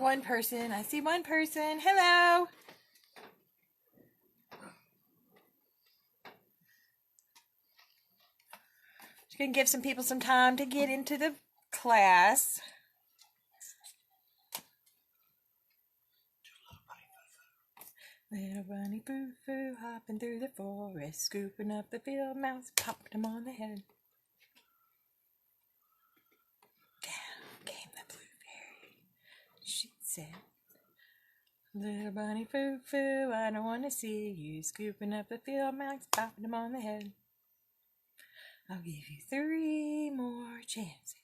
one person. I see one person. Hello. Just going to give some people some time to get into the class. Little bunny foo-foo hopping through the forest, scooping up the field mouse, popped him on the head. Down came the blueberry. She said, little bunny foo-foo, I don't want to see you scooping up the field mouse, popping him on the head. I'll give you 3 more chances.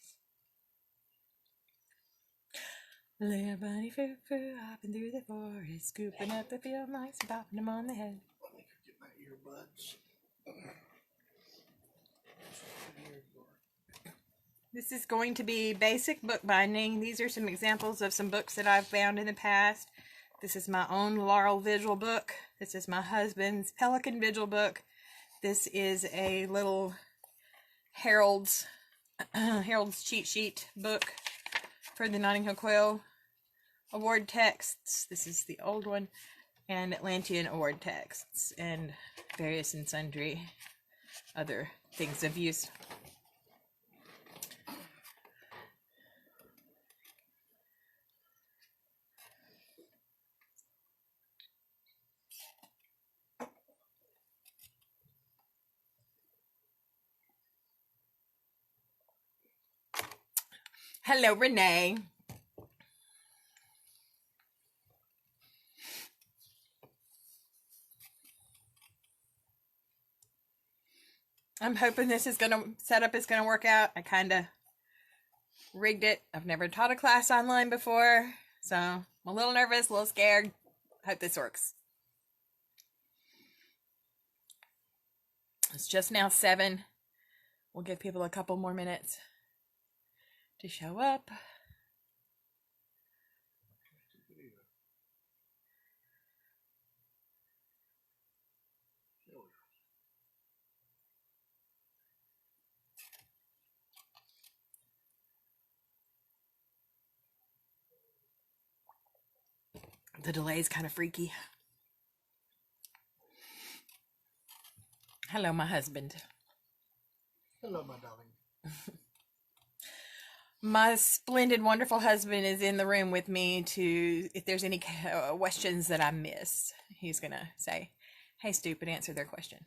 Little bunny foo-foo hopping through the forest, scooping up the field mice and popping them on the head. Let me get my earbuds. This is going to be basic bookbinding. These are some examples of some books that I've found in the past. This is my own Laurel Vigil book. This is my husband's Pelican Vigil book. This is a little Harold's cheat sheet book for the Nottinghill Coill award texts. This is the old one, and Atlantian award texts, and various and sundry other things of use. Hello, Renee. I'm hoping this setup is gonna work out. I kind of rigged it. I've never taught a class online before, so I'm a little nervous, a little scared. Hope this works. It's just now 7. We'll give people a couple more minutes to show up. The delay is kind of freaky. Hello, my husband. Hello, my darling. My splendid, wonderful husband is in the room with me if there's any questions that I miss, he's going to say, hey, stupid, answer their question.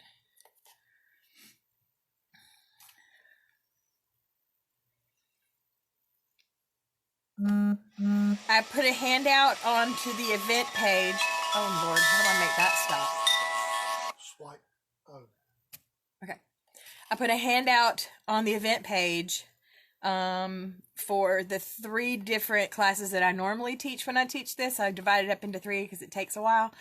I put a handout onto the event page. Oh, Lord, how do I make that stop? Swipe. Oh. Okay. I put a handout on the event page for the 3 different classes that I normally teach when I teach this. I divided it up into 3 because it takes a while,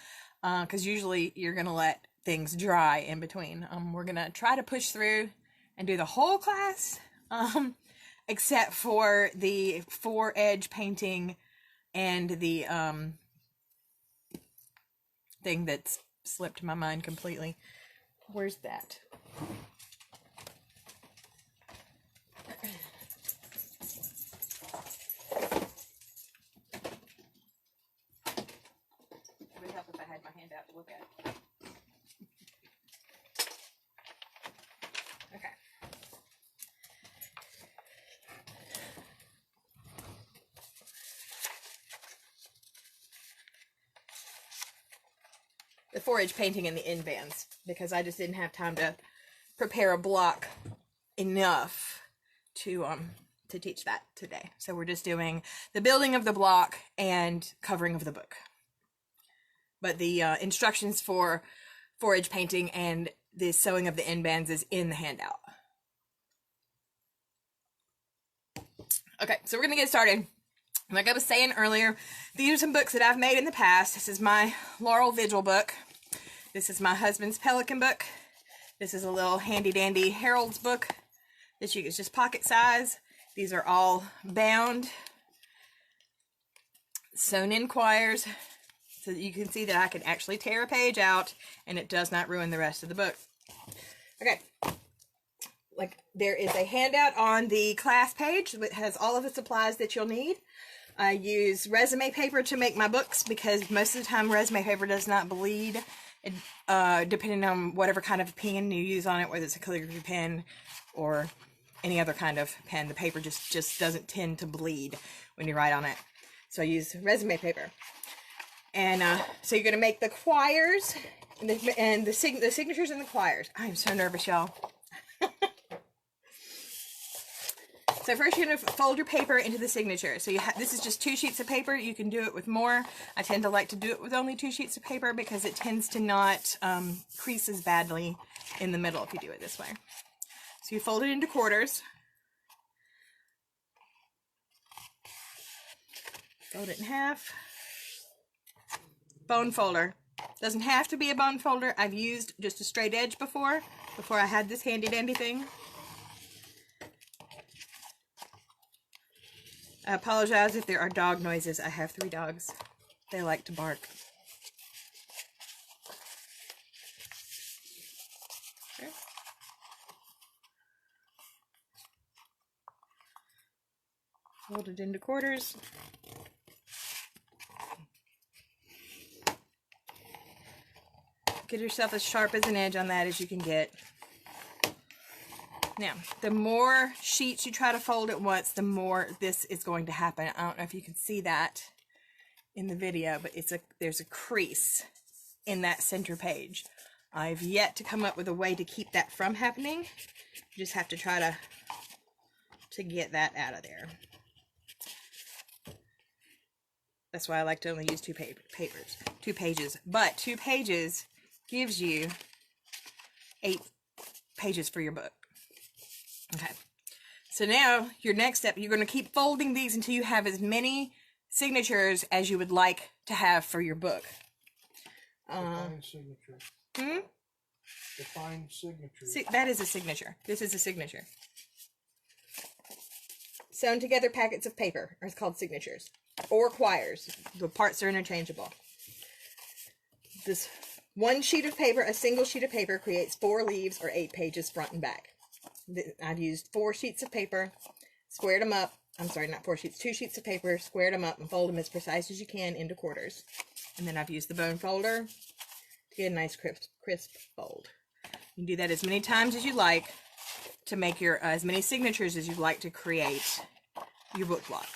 because usually you're going to let things dry in between. We're going to try to push through and do the whole class, except for the Fore edge painting and the thing that's slipped my mind completely. Where's that? It would help if I had my hand out to look at. Okay. The Fore edge painting and the Endbands, because I just didn't have time to prepare a block enough to teach that today. So we're just doing the building of the block and covering of the book. But the instructions for Fore edge painting and the sewing of the Endbands is in the handout. Okay, so we're gonna get started. Like I was saying earlier, these are some books that I've made in the past. This is my Laurel Vigil book. This is my husband's Pelican book. This is a little handy dandy Harold's book that it's just pocket size. These are all bound, sewn in quires, so that you can see that I can actually tear a page out and it does not ruin the rest of the book. Okay. Like, there is a handout on the class page that has all of the supplies that you'll need. I use resume paper to make my books because most of the time resume paper does not bleed. Depending on whatever kind of pen you use on it, whether it's a calligraphy pen or any other kind of pen, the paper just doesn't tend to bleed when you write on it. So I use resume paper. And so you're going to make the quires and the signatures and the quires. I'm so nervous, y'all. So first you're going to fold your paper into the signature. So this is just 2 sheets of paper. You can do it with more. I tend to like to do it with only 2 sheets of paper because it tends to not crease as badly in the middle if you do it this way. So you fold it into quarters. Fold it in half. Bone folder. Doesn't have to be a bone folder. I've used just a straight edge before I had this handy dandy thing. I apologize if there are dog noises. I have 3 dogs. They like to bark. Okay. Fold it into quarters. Get yourself as sharp as an edge on that as you can get. Now, the more sheets you try to fold at once, the more this is going to happen. I don't know if you can see that in the video, but there's a crease in that center page. I've yet to come up with a way to keep that from happening. You just have to try to get that out of there. That's why I like to only use 2 pages. But 2 pages gives you 8 pages for your book. Okay, so now your next step, you're going to keep folding these until you have as many signatures as you would like to have for your book. Define signature. Define signature. That is a signature. This is a signature. Sewn together packets of paper are called signatures or quires. The parts are interchangeable. This one sheet of paper, a single sheet of paper, creates 4 leaves or 8 pages front and back. I've used 4 sheets of paper, squared them up. I'm sorry, not 4 sheets, 2 sheets of paper, squared them up and fold them as precise as you can into quarters. And then I've used the bone folder to get a nice crisp fold. You can do that as many times as you like to make your as many signatures as you'd like to create your book block.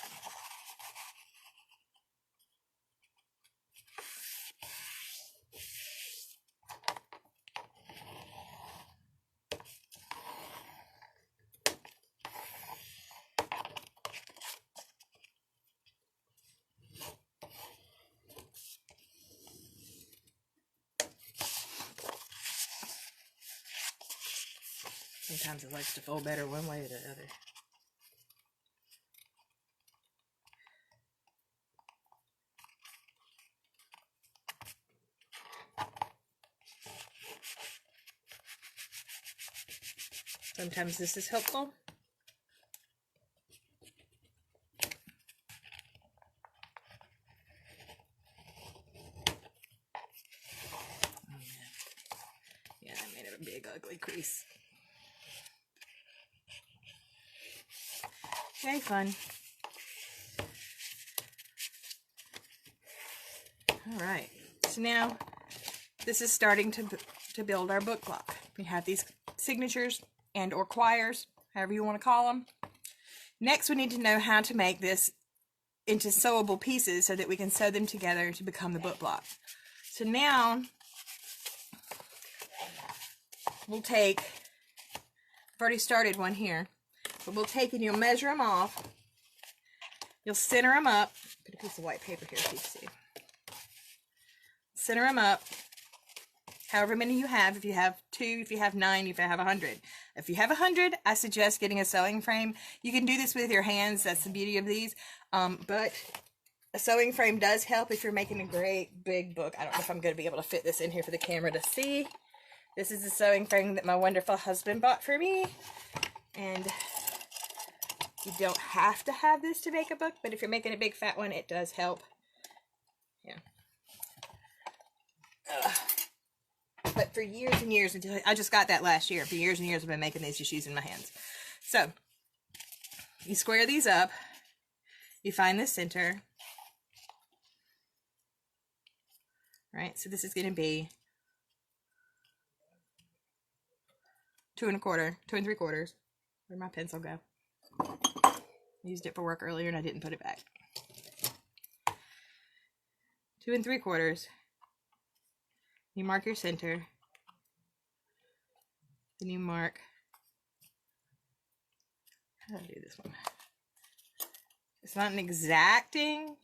Sometimes it likes to fold better one way or the other. Sometimes this is helpful. Yeah, that made it a big ugly crease. Okay, fun. All right, so now this is starting to build our book block. We have these signatures and or quires, however you want to call them. Next, we need to know how to make this into sewable pieces so that we can sew them together to become the book block. So now we'll take, I've already started one here. But we'll take and you'll measure them off. You'll center them up. Put a piece of white paper here so you can see. Center them up. However many you have. If you have 2, if you have 9, if you have 100. If you have 100, I suggest getting a sewing frame. You can do this with your hands. That's the beauty of these. But a sewing frame does help if you're making a great big book. I don't know if I'm going to be able to fit this in here for the camera to see. This is the sewing frame that my wonderful husband bought for me. And you don't have to have this to make a book, but if you're making a big fat one, it does help. Yeah. But for years and years, until I just got that last year, for years and years I've been making these just using my hands. So, you square these up, You find the center. Right, so this is going to be 2 1/4, 2 3/4. Where'd my pencil go? Used it for work earlier and I didn't put it back. 2 3/4. You mark your center. Then you mark, how do I do this one? It's not an exacting,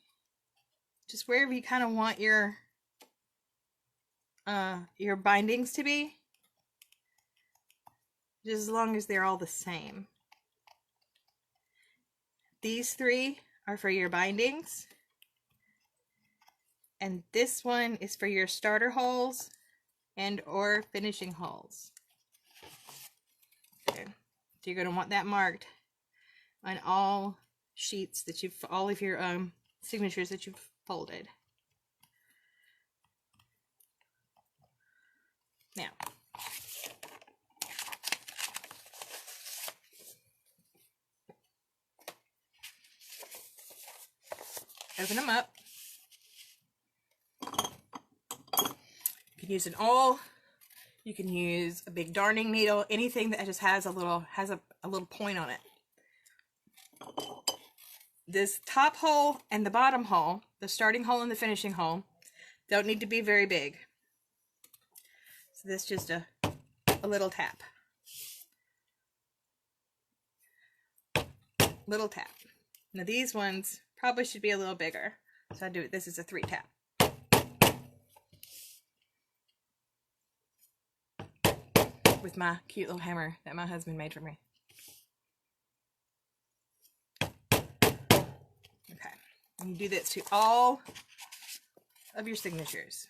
just wherever you kind of want your bindings to be, just as long as they're all the same. These 3 are for your bindings, and this one is for your starter holes and or finishing holes. Okay. So you're going to want that marked on all sheets that all of your signatures that you've folded. Now, open them up. You can use an awl. You can use a big darning needle. Anything that just has a little point on it. This top hole and the bottom hole, the starting hole and the finishing hole, don't need to be very big. So this is just a little tap. Little tap. Now these ones probably should be a little bigger. So I do it. This is a 3 tap. With my cute little hammer that my husband made for me. Okay. And you do this to all of your signatures.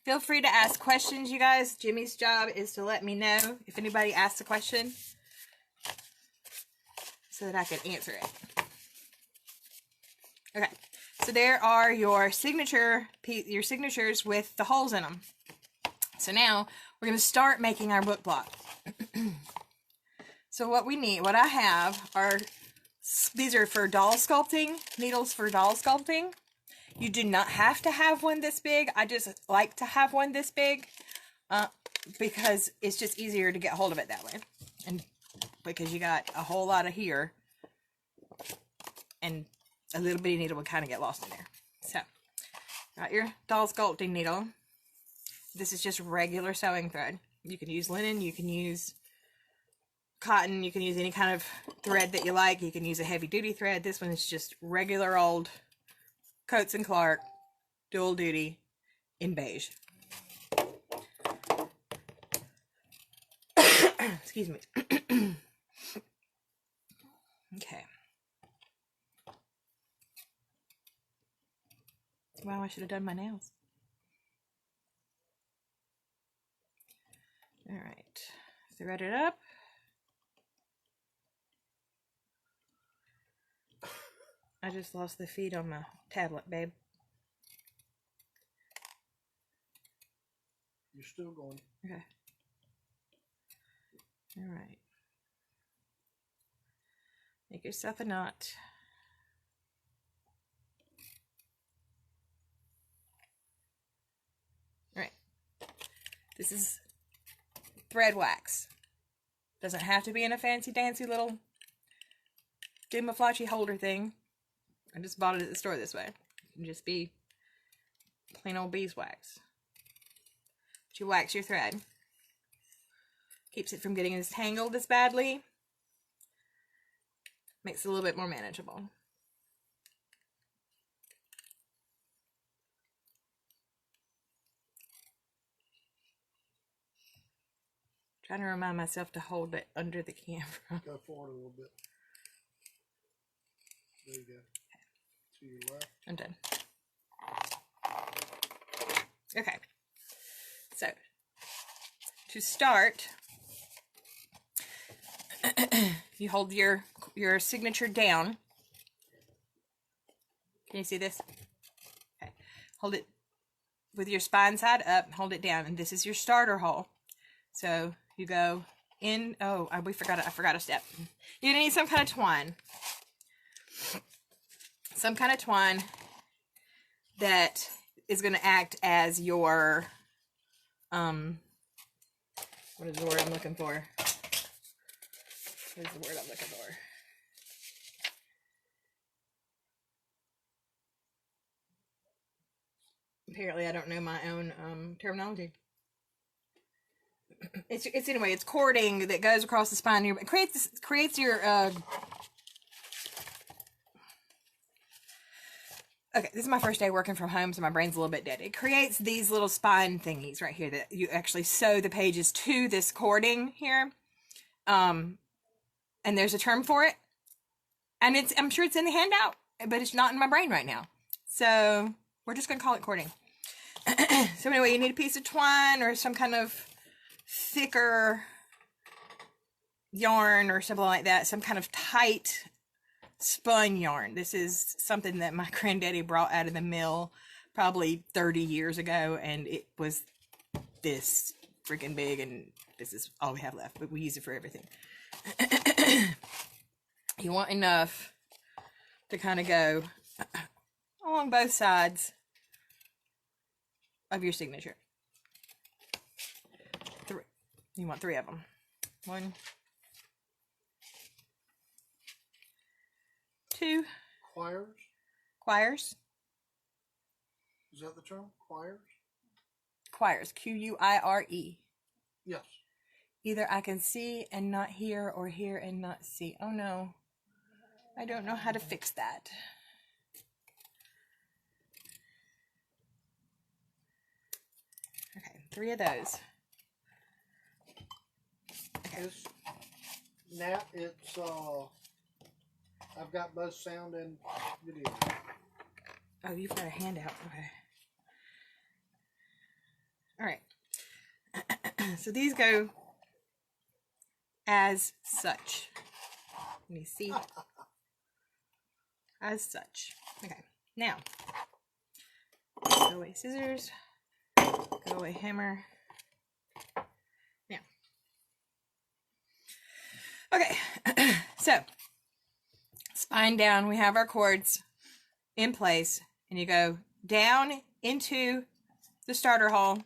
Feel free to ask questions, you guys. Jimmy's job is to let me know if anybody asks a question so that I can answer it. Okay, so there are your signatures with the holes in them. So now we're going to start making our book block. So what I have are, these are for doll sculpting, needles for doll sculpting. You do not have to have one this big. I just like to have one this big because it's just easier to get hold of it that way. And because you got a whole lot of here and a little bitty needle would kind of get lost in there. So, got your doll sculpting needle. This is just regular sewing thread. You can use linen, you can use cotton, you can use any kind of thread that you like. You can use a heavy duty thread. This one is just regular old Coates and Clark, dual duty, in beige. Excuse me. Okay. Wow, I should have done my nails. All right. Thread it up. I just lost the feed on my tablet, babe. You're still going. Okay. All right. Make yourself a knot. All right. This is thread wax. Doesn't have to be in a fancy dancy little camouflage holder thing. I just bought it at the store this way. It can just be plain old beeswax. But you wax your thread. Keeps it from getting as tangled as badly. Makes it a little bit more manageable. Trying to remind myself to hold it under the camera. Go forward a little bit. There you go. To your left. I'm done. Okay. So, to start, you hold your signature down. Can you see this? Okay. Hold it with your spine side up, hold it down, and this is your starter hole. So you go in. Oh, I forgot a step. You're gonna need some kind of twine. Some kind of twine that is gonna act as your what is the word I'm looking for? What is the word I'm looking for? Apparently I don't know my own terminology. It's anyway, it's cording that goes across the spine. It creates your okay, this is my first day working from home, so my brain's a little bit dead. It creates these little spine thingies right here that you actually sew the pages to this cording here. And there's a term for it. And I'm sure it's in the handout, but it's not in my brain right now. So we're just gonna call it cording. So anyway, you need a piece of twine or some kind of thicker yarn or something like that, some kind of tight spun yarn. This is something that my granddaddy brought out of the mill probably 30 years ago, and it was this freaking big, and this is all we have left, but we use it for everything. You want enough to kind of go along both sides of your signature. You want 3 of them. 1, 2. Quires. Is that the term? Quires? Quires. Q-U-I-R-E. Yes. Either I can see and not hear, or hear and not see. Oh no. I don't know how to fix that. Okay, 3 of those. Okay. It's I've got both sound and video. Oh, you've got a handout. Okay. All right. So these go as such. Let me see. As such. Okay. Now, go away scissors. Go away hammer. Now. Okay. So, spine down. We have our cords in place. And you go down into the starter hole.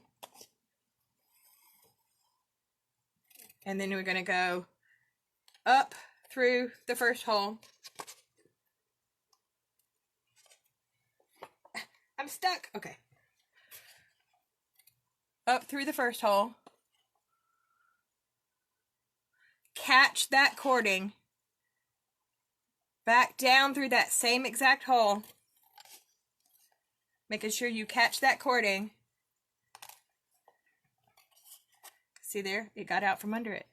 And then we're going to go up through the first hole. I'm stuck. Okay. Up through the first hole. Catch that cording. Back down through that same exact hole. Making sure you catch that cording. See there? It got out from under it.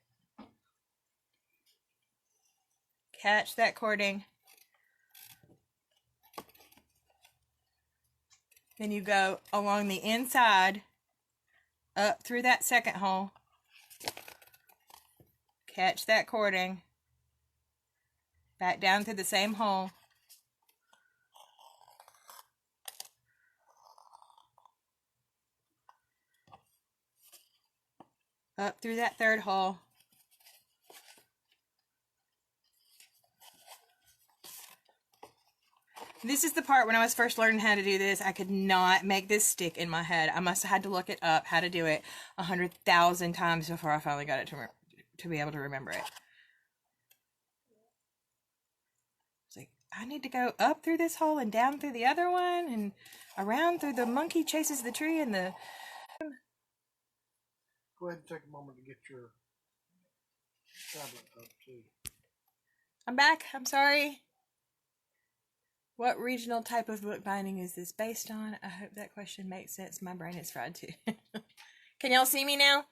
Catch that cording. Then you go along the inside, up through that second hole. Catch that cording. Back down through the same hole. Up through that third hole. This is the part when I was first learning how to do this, I could not make this stick in my head. I must have had to look it up, how to do it 100,000 times before I finally got it to be able to remember it. It's like, I need to go up through this hole and down through the other one and around through the monkey chases the tree and the... Go ahead and take a moment to get your tablet up too. I'm back. I'm sorry. What regional type of bookbinding is this based on? I hope that question makes sense. My brain is fried too. Can y'all see me now?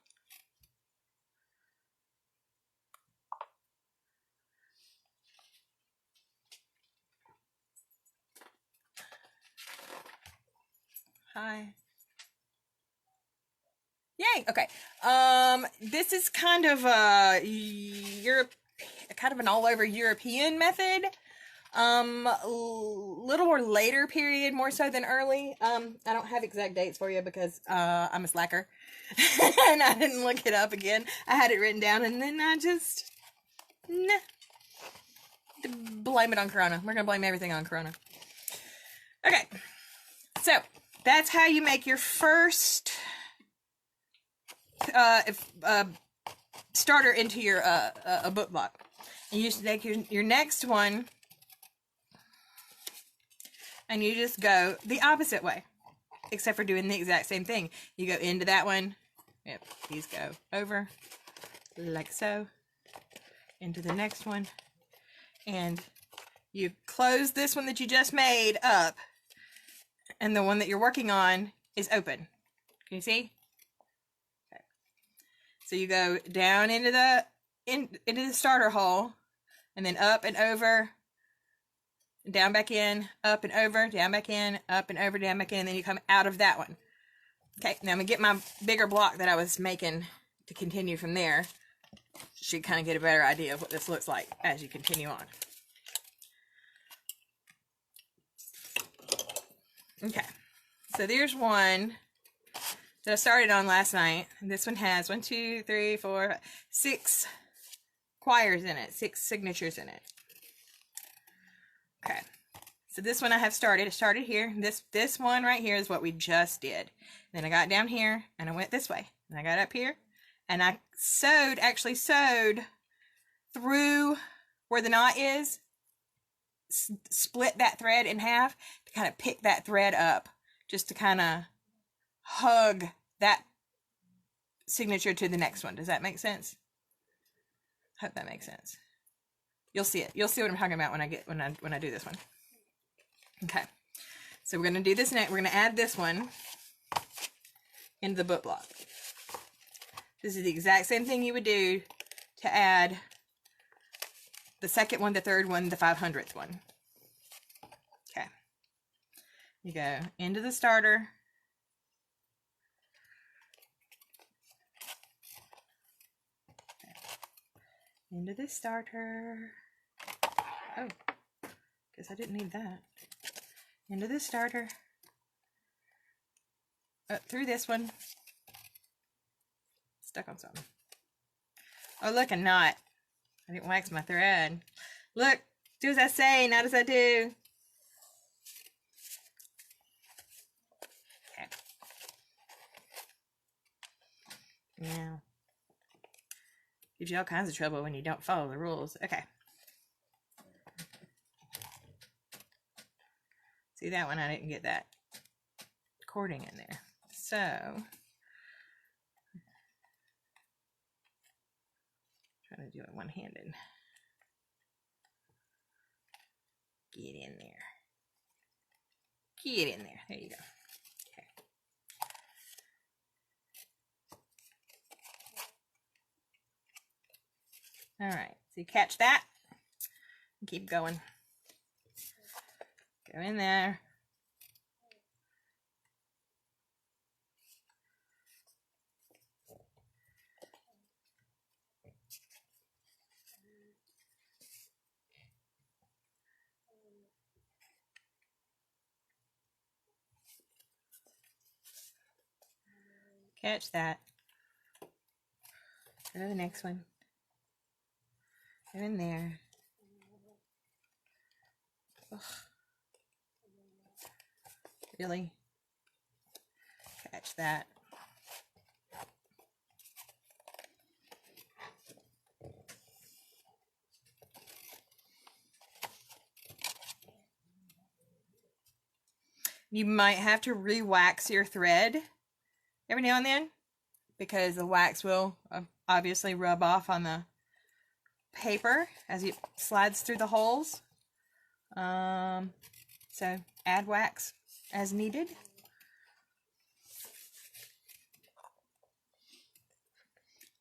Hi. Dang. Okay. This is kind of a kind of an all over European method. Little more later period, more so than early. I don't have exact dates for you because I'm a slacker and I didn't look it up again. I had it written down and then I just blame it on Corona. We're gonna blame everything on Corona. Okay, so that's how you make your first starter into your a book block. And you just take your next one and you just go the opposite way, except for doing the exact same thing. You go into that one. Yep, these go over like so. Into the next one. And you close this one that you just made up. And the one that you're working on is open. Can you see? Okay. So you go down into the starter hole, and then up and over, down back in, up and over, down back in, up and over, down back in, and then you come out of that one. Okay, now I'm gonna get my bigger block that I was making to continue from there. Should kind of get a better idea of what this looks like as you continue on. Okay, so there's one that I started on last night. This one has 1, 2, 3, 4, 6 choirs in it, 6 signatures in it. Okay, so this one I have started. I started here. This one right here is what we just did. Then I got down here and I went this way. And I got up here and I actually sewed through where the knot is, split that thread in half to kind of pick that thread up, just to kind of hug that signature to the next one. Does that make sense? Hope that makes sense. You'll see it. You'll see what I'm talking about when I do this one. Okay. So we're going to do this next. We're going to add this one into the book block. This is the exact same thing you would do to add the second one, the third one, the 500th one. Okay. You go into the starter. Okay. Into the starter. Oh, guess I didn't need that. Into the starter. Up through this one. Stuck on something. Oh, look, a knot. I didn't wax my thread. Look, do as I say, not as I do. Okay. Now, gives you all kinds of trouble when you don't follow the rules. Okay. See that one? I didn't get that cording in there. So, trying to do it one-handed. Get in there. Get in there. There you go. Okay. All right. So you catch that and keep going. Go in there. Catch that. Go to the next one. Go in there. Ugh. Really? Catch that. You might have to re-wax your thread every now and then, because the wax will obviously rub off on the paper as it slides through the holes. So add wax as needed.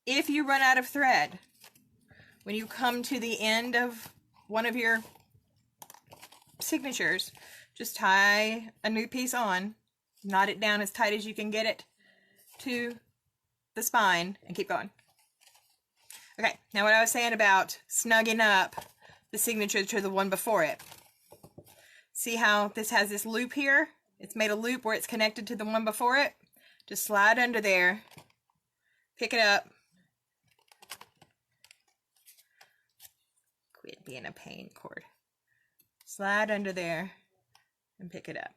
If you run out of thread, when you come to the end of one of your signatures, just tie a new piece on, knot it down as tight as you can get it to the spine and keep going. Okay, now what I was saying about snugging up the signature to the one before it. See how this has this loop here? It's made a loop where it's connected to the one before it. Just slide under there, pick it up. Quit being a pain, cord. Slide under there and pick it up.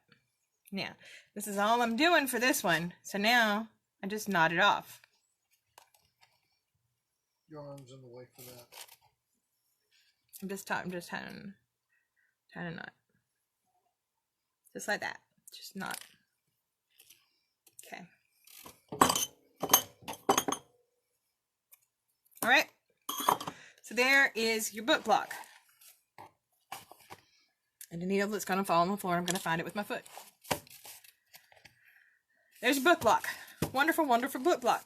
Now, this is all I'm doing for this one. So now I just knot it off. Your arm's in the way for that. I'm just trying to knot. Just like that. Just knot. Okay. All right. So there is your book block. And a needle that's going to fall on the floor. I'm going to find it with my foot. There's your book block. Wonderful, wonderful book block.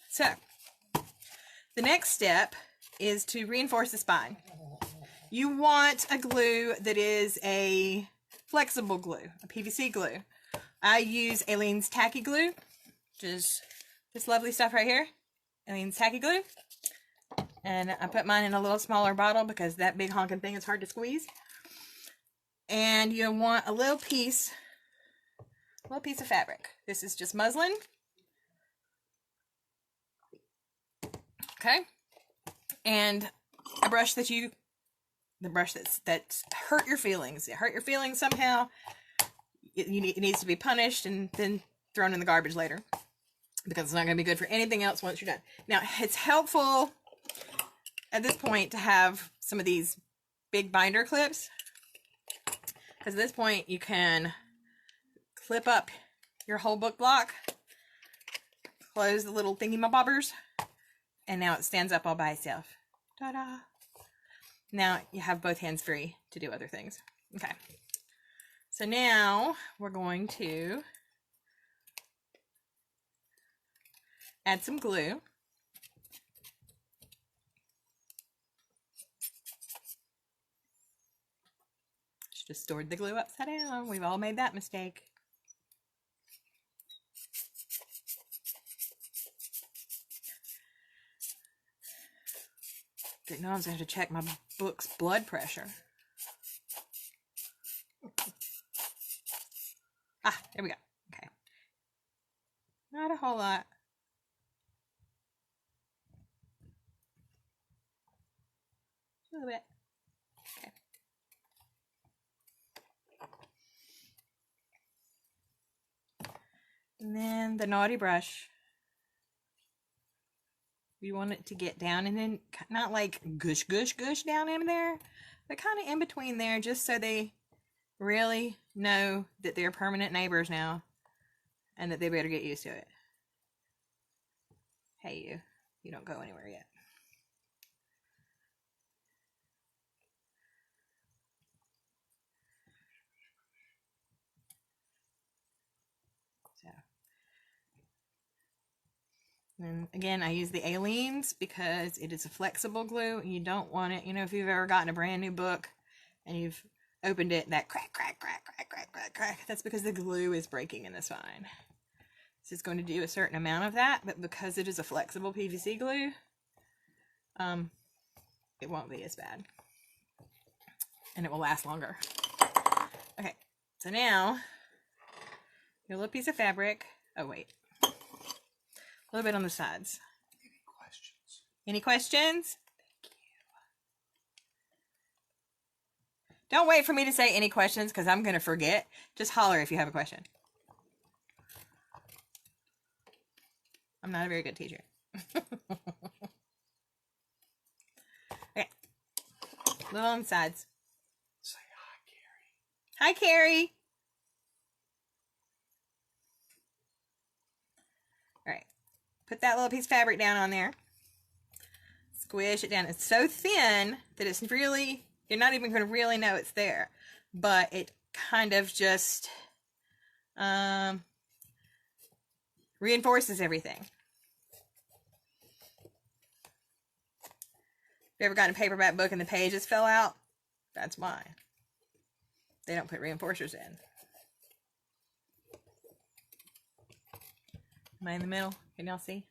So, the next step is to reinforce the spine. You want a glue that is a flexible glue, a PVC glue. I use Aleene's Tacky Glue, which is this lovely stuff right here. Aleene's Tacky Glue. And I put mine in a little smaller bottle because that big honking thing is hard to squeeze. And you want a little piece of fabric. This is just muslin. Okay. And a brush that the brush that's hurt your feelings. It hurt your feelings somehow. It needs to be punished and then thrown in the garbage later. Because it's not going to be good for anything else once you're done. Now, it's helpful at this point to have some of these big binder clips. Because at this point, you can clip up your whole book block, close the little thingy-mabobbers, and now it stands up all by itself. Ta-da! Now you have both hands free to do other things. Okay. So now we're going to add some glue. Just stored the glue upside down. We've all made that mistake. Didn't know I was going to have to check my book's blood pressure. Ah, there we go. Okay. Not a whole lot. A little bit. Okay. And then the naughty brush. You want it to get down and then not like gush down in there, but kind of in between there, just so they really know that they're permanent neighbors now and that they better get used to it. Hey, you don't go anywhere yet. And again, I use the Aleene's because it is a flexible glue. You don't want it, if you've ever gotten a brand new book and you've opened it, that crack. That's because the glue is breaking in the spine. This is going to do a certain amount of that, but because it is a flexible PVC glue, it won't be as bad. And it will last longer. Okay, so now, your little piece of fabric. Oh, wait. A little bit on the sides. Any questions? Any questions? Thank you. Don't wait for me to say any questions because I'm going to forget. Just holler if you have a question. I'm not a very good teacher. Okay. A little on the sides. Say hi, Carrie. Hi, Carrie. All right. Put that little piece of fabric down on there. Squish it down. It's so thin that it's really, you're not even going to really know it's there. But it kind of just reinforces everything. If you ever gotten a paperback book and the pages fell out? That's why. They don't put reinforcers in. Am I in the middle? Can y'all see?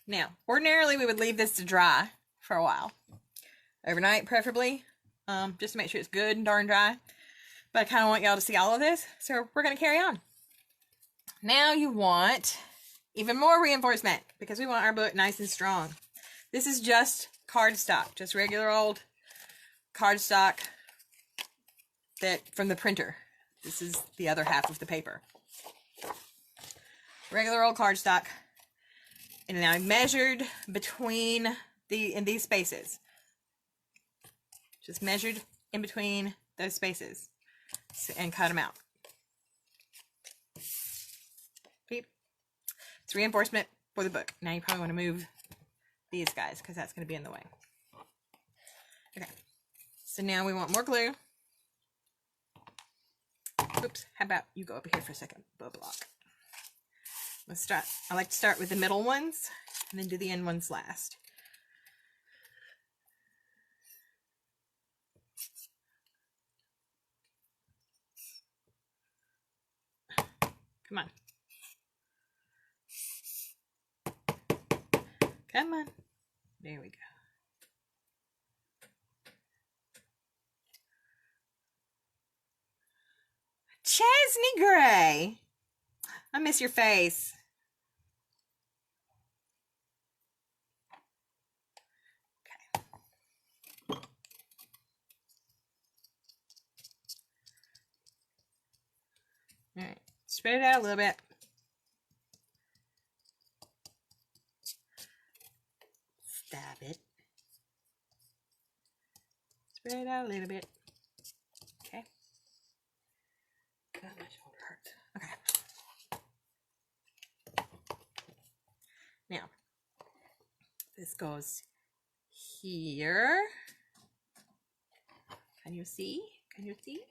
Now, ordinarily we would leave this to dry for a while. Overnight, preferably. Just to make sure it's good and darn dry. But I kind of want y'all to see all of this, so we're going to carry on. Now you want even more reinforcement, because we want our book nice and strong. This is just cardstock, just regular old cardstock that from the printer. This is the other half of the paper. Regular old cardstock. And now I measured between in these spaces. Just measured in between those spaces and cut them out. Beep. It's reinforcement for the book. Now you probably want to move these guys because that's going to be in the way. Okay. So now we want more glue. Oops. How about you go over here for a second? Bow block. Let's start. I like to start with the middle ones and then do the end ones last. Come on. Come on. There we go. Chesney Gray. I miss your face. Okay. All right. Spread it out a little bit. Stab it. Spread it out a little bit. Okay. God, my shoulder hurts. Okay. Now, this goes here. Can you see? Can you see?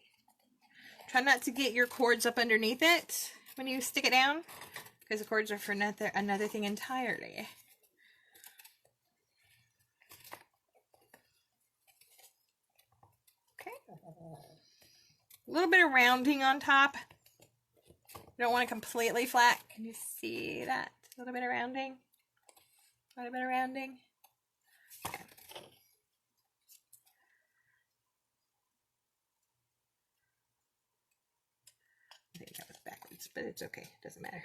Try not to get your cords up underneath it when you stick it down, because the cords are for another thing entirely. Okay. A little bit of rounding on top. You don't want it completely flat. Can you see that? A little bit of rounding. A little bit of rounding. Okay. I think that was backwards, but it's okay. It doesn't matter.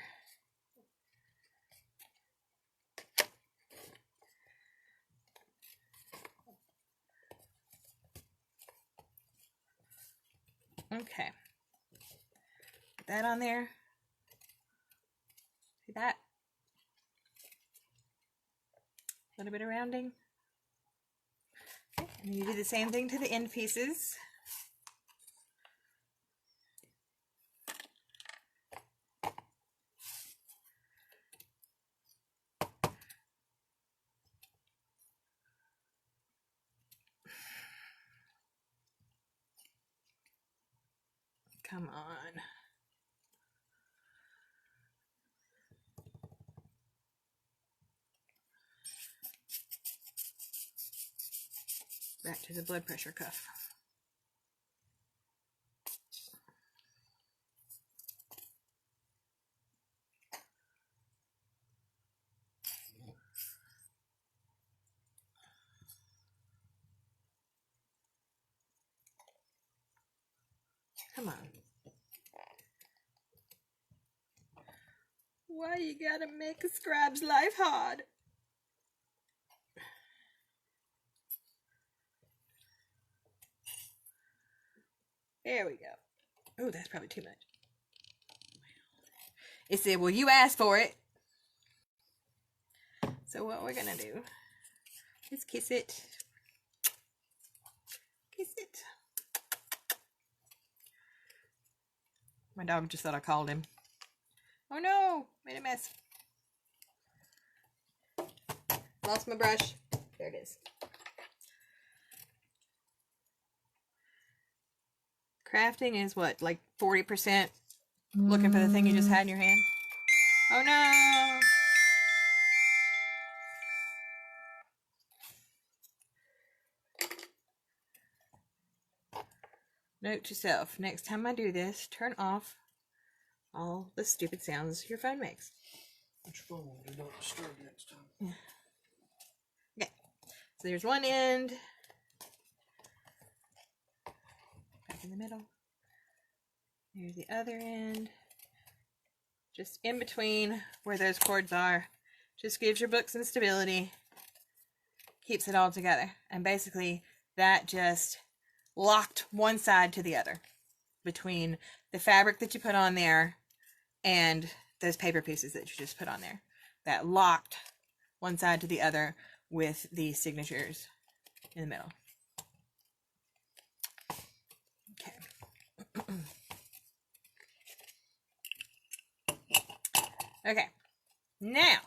Okay. Put that on there. See that? A little bit of rounding. Okay. And then you do the same thing to the end pieces. Come on. Back to the blood pressure cuff. Come on. Why you gotta make a scribe's life hard? There we go. Oh, that's probably too much. It said, well, you asked for it. So what we're gonna do is kiss it. Kiss it. My dog just thought I called him. Oh no, made a mess. Lost my brush. There it is. Crafting is what, like 40% looking for the thing you just had in your hand? Oh no! Note to self, next time I do this, turn off all the stupid sounds your phone makes. Put your phone on, do not disturb next time. Okay, so there's one end. Back in the middle. Here's the other end. Just in between where those cords are. Just gives your book some stability. Keeps it all together. And basically that just locked one side to the other. Between the fabric that you put on there and those paper pieces that you just put on there. That locked one side to the other with the signatures in the middle. Okay. Okay. Now,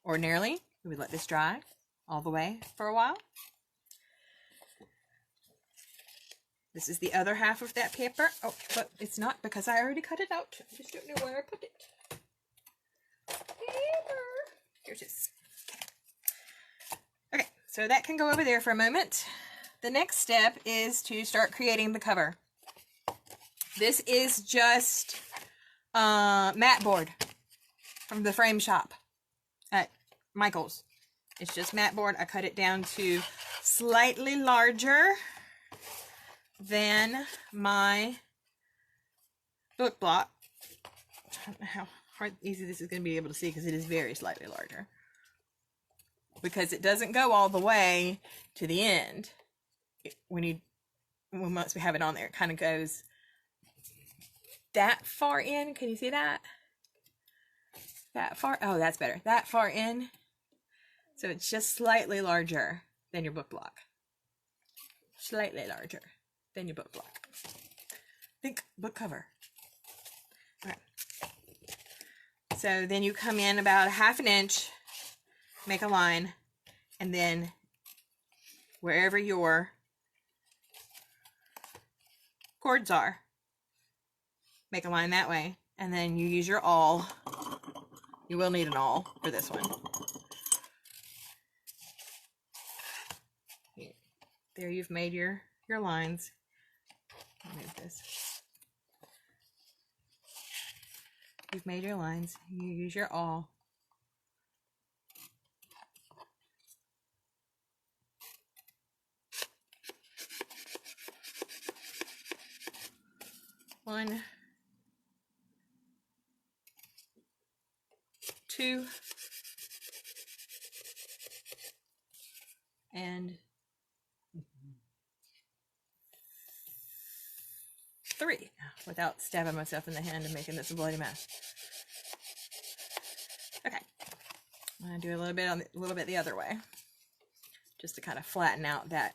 ordinarily, we would let this dry all the way for a while. This is the other half of that paper. Oh, but it's not because I already cut it out. I just don't know where I put it. Paper. Here it is. Okay, so that can go over there for a moment. The next step is to start creating the cover. This is just mat board from the frame shop at Michael's. It's just mat board. I cut it down to slightly larger than my book block. I don't know how easy this is going to be able to see because it is very slightly larger. Because it doesn't go all the way to the end. Once we have it on there, it kind of goes that far in. Can you see that? That far? Oh, that's better. That far in. So it's just slightly larger than your book block. Slightly larger than your book block. Think book cover. Okay. So then you come in about 1/2 inch, make a line, and then wherever your cords are, make a line that way, and then you use your awl. You will need an awl for this one. There you've made your lines. Move this. You've made your lines. You use your awl. One, two, and 3, without stabbing myself in the hand and making this a bloody mess. Okay, I'm gonna do a little bit the other way, just to kind of flatten out that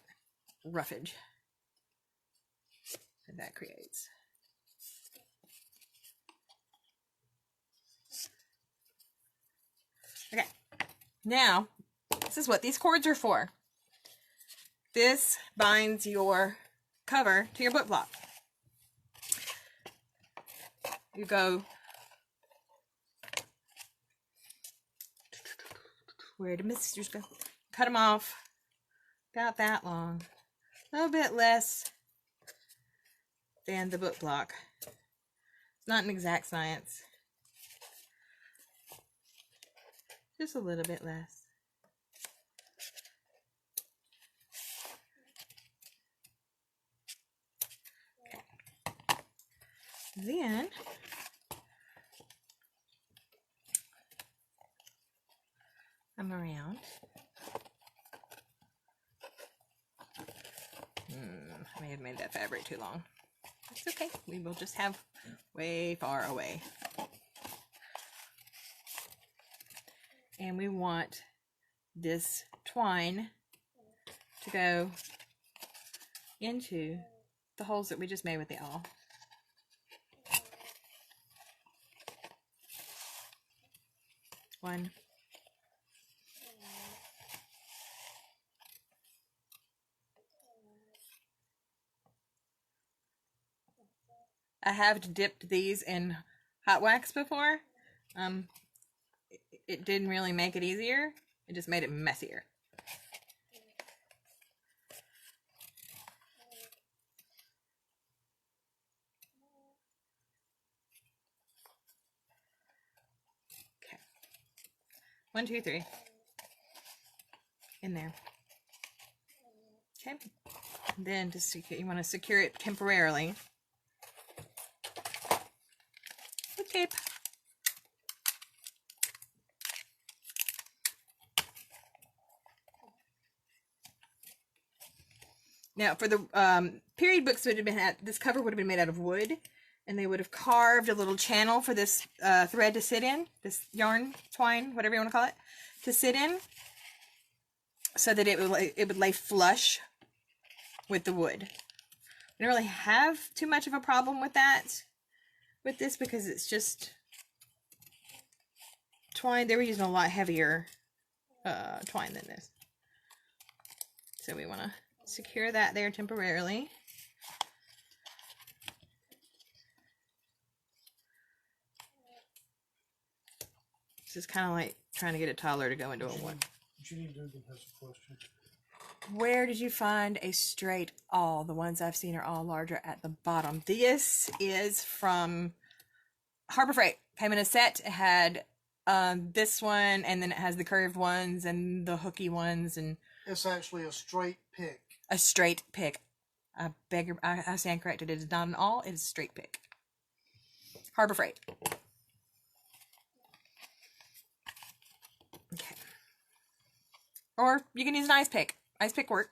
roughage that creates. Okay, now this is what these cords are for. This binds your cover to your book block. You go, where do misters go? Cut them off about that long, a little bit less than the book block. It's not an exact science, just a little bit less. Okay. Then come around. I may have made that fabric too long. It's okay. We will just have way far away. And we want this twine to go into the holes that we just made with the awl. One. I have dipped these in hot wax before. It didn't really make it easier. It just made it messier. Okay. 1, 2, 3. In there. Okay. And then to secure, you want to secure it temporarily with tape. Now, for the period books, would have been this cover would have been made out of wood, and they would have carved a little channel for this thread to sit in, this yarn, twine, whatever you want to call it, to sit in, so that it would lay flush with the wood. I don't really have too much of a problem with that, with this, because it's just twine. They were using a lot heavier twine than this. So we want to secure that there temporarily. This is kind of like trying to get a toddler to go into a one. Judy Dugan has a question. Where did you find a straight awl? The ones I've seen are all larger at the bottom. This is from Harbor Freight. Came in a set. It had this one, and then it has the curved ones and the hooky ones, and It's actually a straight pick. a straight pick. I beg your, I stand corrected. It is not an awl. It is a straight pick. Harbor Freight. Okay. Or you can use an ice pick. Ice pick work.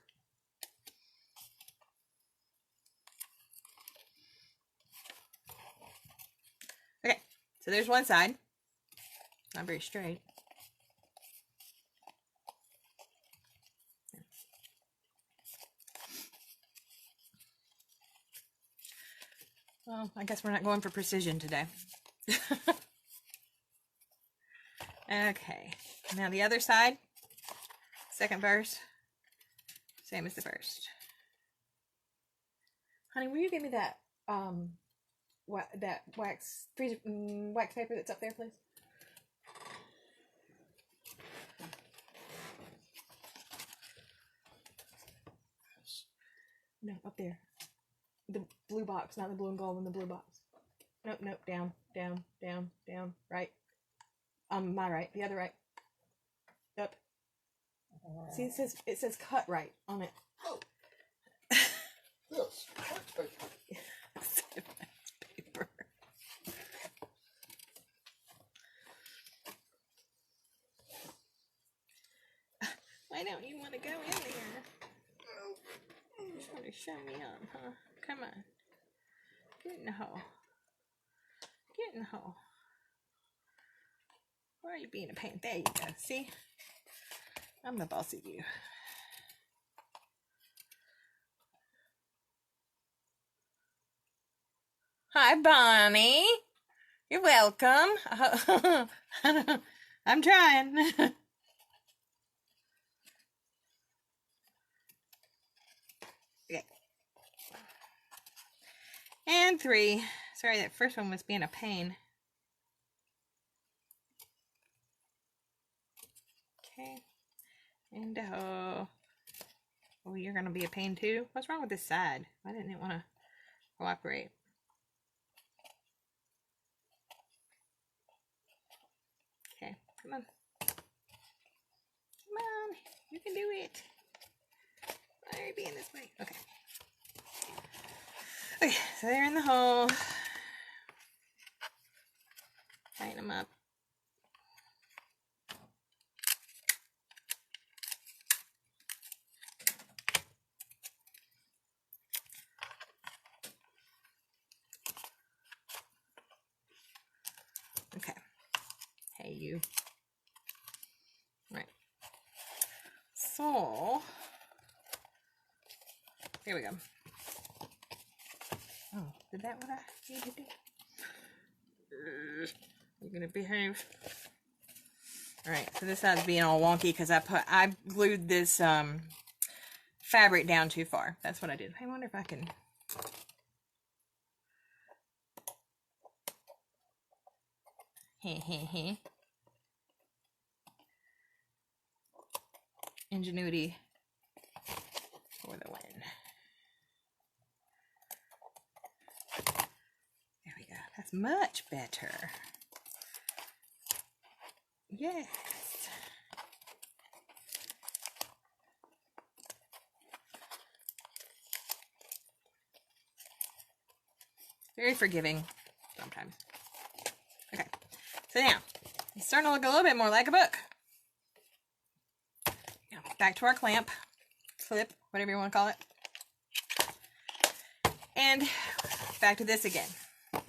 Okay, so there's one side. Not very straight. Well, I guess we're not going for precision today. Okay, now the other side. Second verse. Same as the first. Honey, will you give me that that wax paper that's up there, please? No, up there. The blue box, not the blue and gold one, the blue box. Nope, nope, down, down, down, down, right. My right, the other right. Up. See, it says cut right on it. Oh. Yes. Paper. Why don't you want to go in there? You just want to show me on, huh? Come on. Get in the hole. Get in the hole. Why are you being a pain? There you go. See? I'm the boss of you. Hi, Bonnie. You're welcome. I'm trying. Okay. And 3. Sorry, that first one was being a pain. Okay. And oh, you're gonna be a pain too. What's wrong with this side? Why didn't it want to cooperate? Okay, come on. Come on, you can do it. Why are you being this way? Okay. Okay, so they're in the hole. Tighten them up. Okay. Hey, you. Right. So, here we go. Oh, did that what I need to do? You're gonna behave. Alright, so this side's being all wonky because I glued this fabric down too far. That's what I did. I wonder if I can. Ingenuity for the win. There we go. That's much better. Yes. Very forgiving sometimes. Okay, so now it's starting to look a little bit more like a book. Now, back to our clamp, clip, whatever you want to call it. And back to this again. So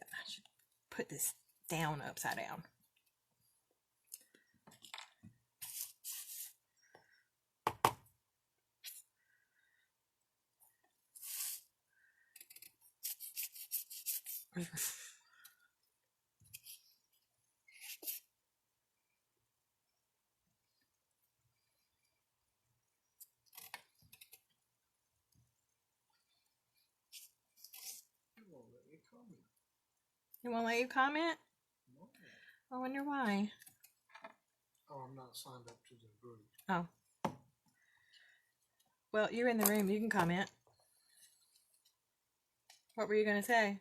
I should put this down upside down. It won't let you comment? No. I wonder why. Oh, I'm not signed up to the group. Oh. Well, you're in the room. You can comment. What were you going to say?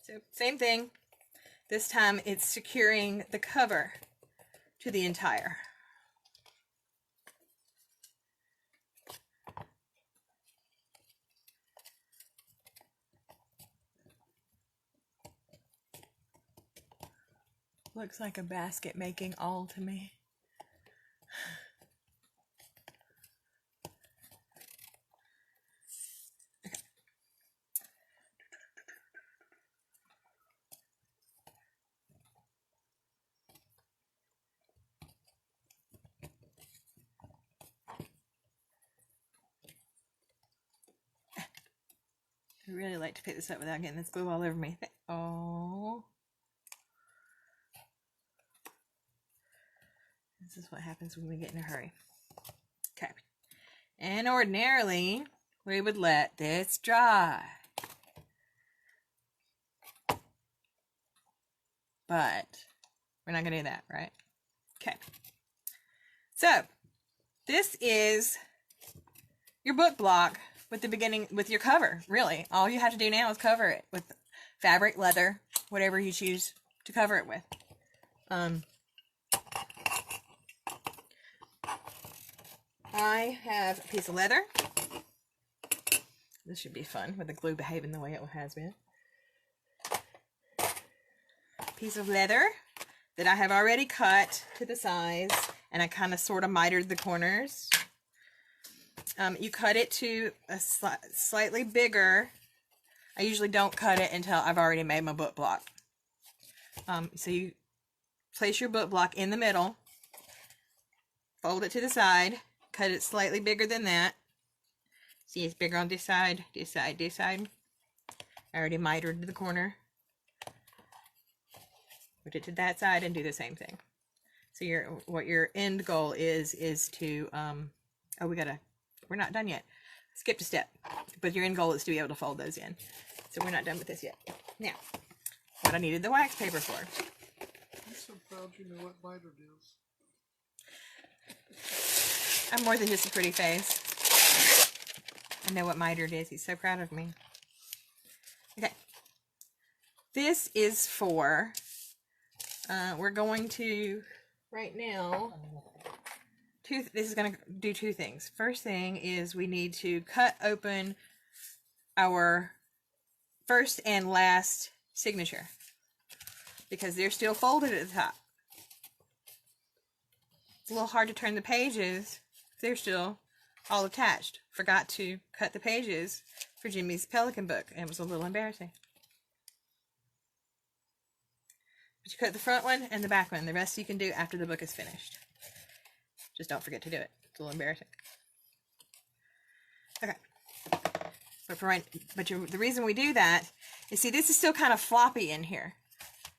So, same thing. This time it's securing the cover to the entire. Looks like a basket making awl to me. Okay. I really like to pick this up without getting this glue all over me. Oh. This is what happens when we get in a hurry. Okay. And ordinarily, we would let this dry. But we're not going to do that, right? Okay. So, this is your book block with the beginning, with your cover, really. All you have to do now is cover it with fabric, leather, whatever you choose to cover it with. I have a piece of leather. This should be fun with the glue behaving the way it has been. Piece of leather that I have already cut to the size, and I kind of sort of mitered the corners. You cut it to a slightly bigger. I usually don't cut it until I've already made my book block. So you place your book block in the middle, fold it to the side, cut it slightly bigger than that. See, it's bigger on this side, this side, this side. I already mitered the corner. Put it to that side and do the same thing. So what your end goal is to, oh, we're not done yet. Skipped a step. But your end goal is to be able to fold those in. So we're not done with this yet. Now, what I needed the wax paper for. I'm so proud you know what mitered is. I'm more than just a pretty face. I know what mitered is. He's so proud of me. Okay. This is for, we're going to, right now, this is going to do two things. First thing is we need to cut open our first and last signature, because they're still folded at the top. It's a little hard to turn the pages. They're still all attached. Forgot to cut the pages for Jimmy's Pelican book, and it was a little embarrassing. But you cut the front one and the back one. The rest you can do after the book is finished. Just don't forget to do it. It's a little embarrassing. Okay. The reason we do that is, see, this is still kind of floppy in here.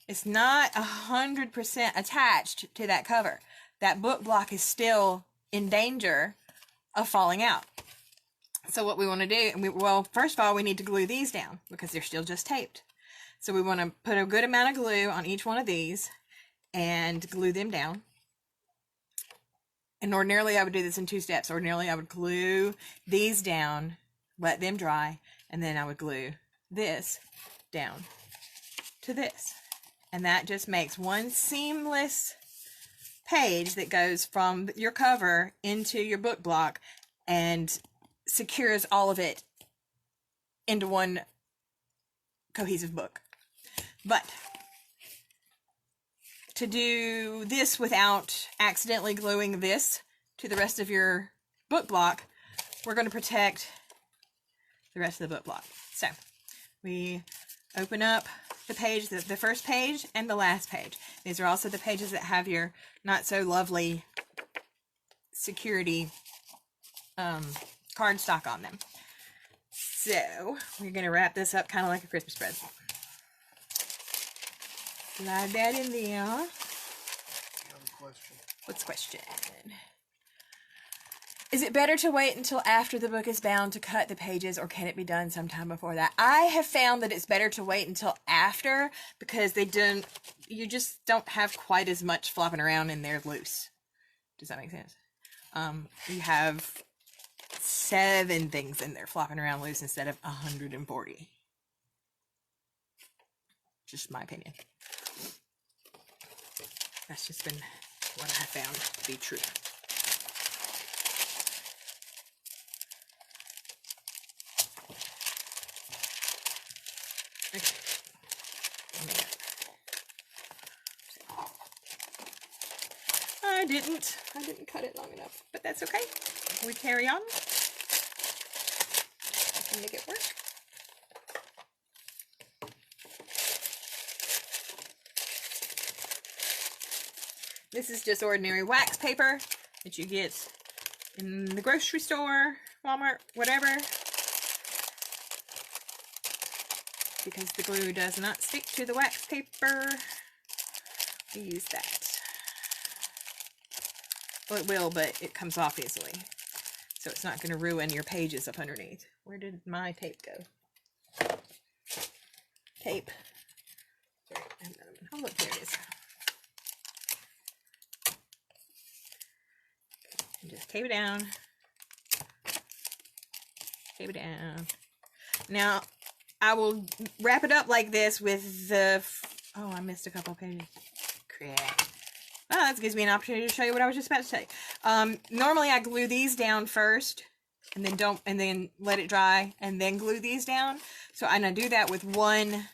It's not 100% attached to that cover. That book block is still in danger of falling out. So what we want to do, well, first of all, we need to glue these down because they're still just taped. So we want to put a good amount of glue on each one of these and glue them down. And ordinarily I would do this in 2 steps. Ordinarily I would glue these down, let them dry, and then I would glue this down to this. And that just makes one seamless page that goes from your cover into your book block and secures all of it into one cohesive book. But to do this without accidentally gluing this to the rest of your book block, we're going to protect the rest of the book block. So we open up the page, the first page and the last page. These are also the pages that have your not so lovely security cardstock on them. So we're going to wrap this up kind of like a Christmas present. Slide that in there. I have a question. What's the question? Is it better to wait until after the book is bound to cut the pages, or can it be done sometime before that? I have found that it's better to wait until after, because you just don't have quite as much flopping around in there loose. Does that make sense? You have 7 things in there flopping around loose instead of 140. Just my opinion. That's just been what I have found to be true. Okay. I didn't cut it long enough, but that's okay. We carry on. I can make it work. This is just ordinary wax paper that you get in the grocery store, Walmart, whatever. Because the glue does not stick to the wax paper, we use that. Well, it will, but it comes off easily. So it's not going to ruin your pages up underneath. Where did my tape go? Tape. Sorry, I have another one. Oh, look, there it is. And just tape it down. Tape it down. Now, I will wrap it up like this with the... Oh, I missed a couple of pages. Crap. Well, that gives me an opportunity to show you what I was just about to say. Normally, I glue these down first, and then let it dry, and then glue these down. So I'm gonna do that with one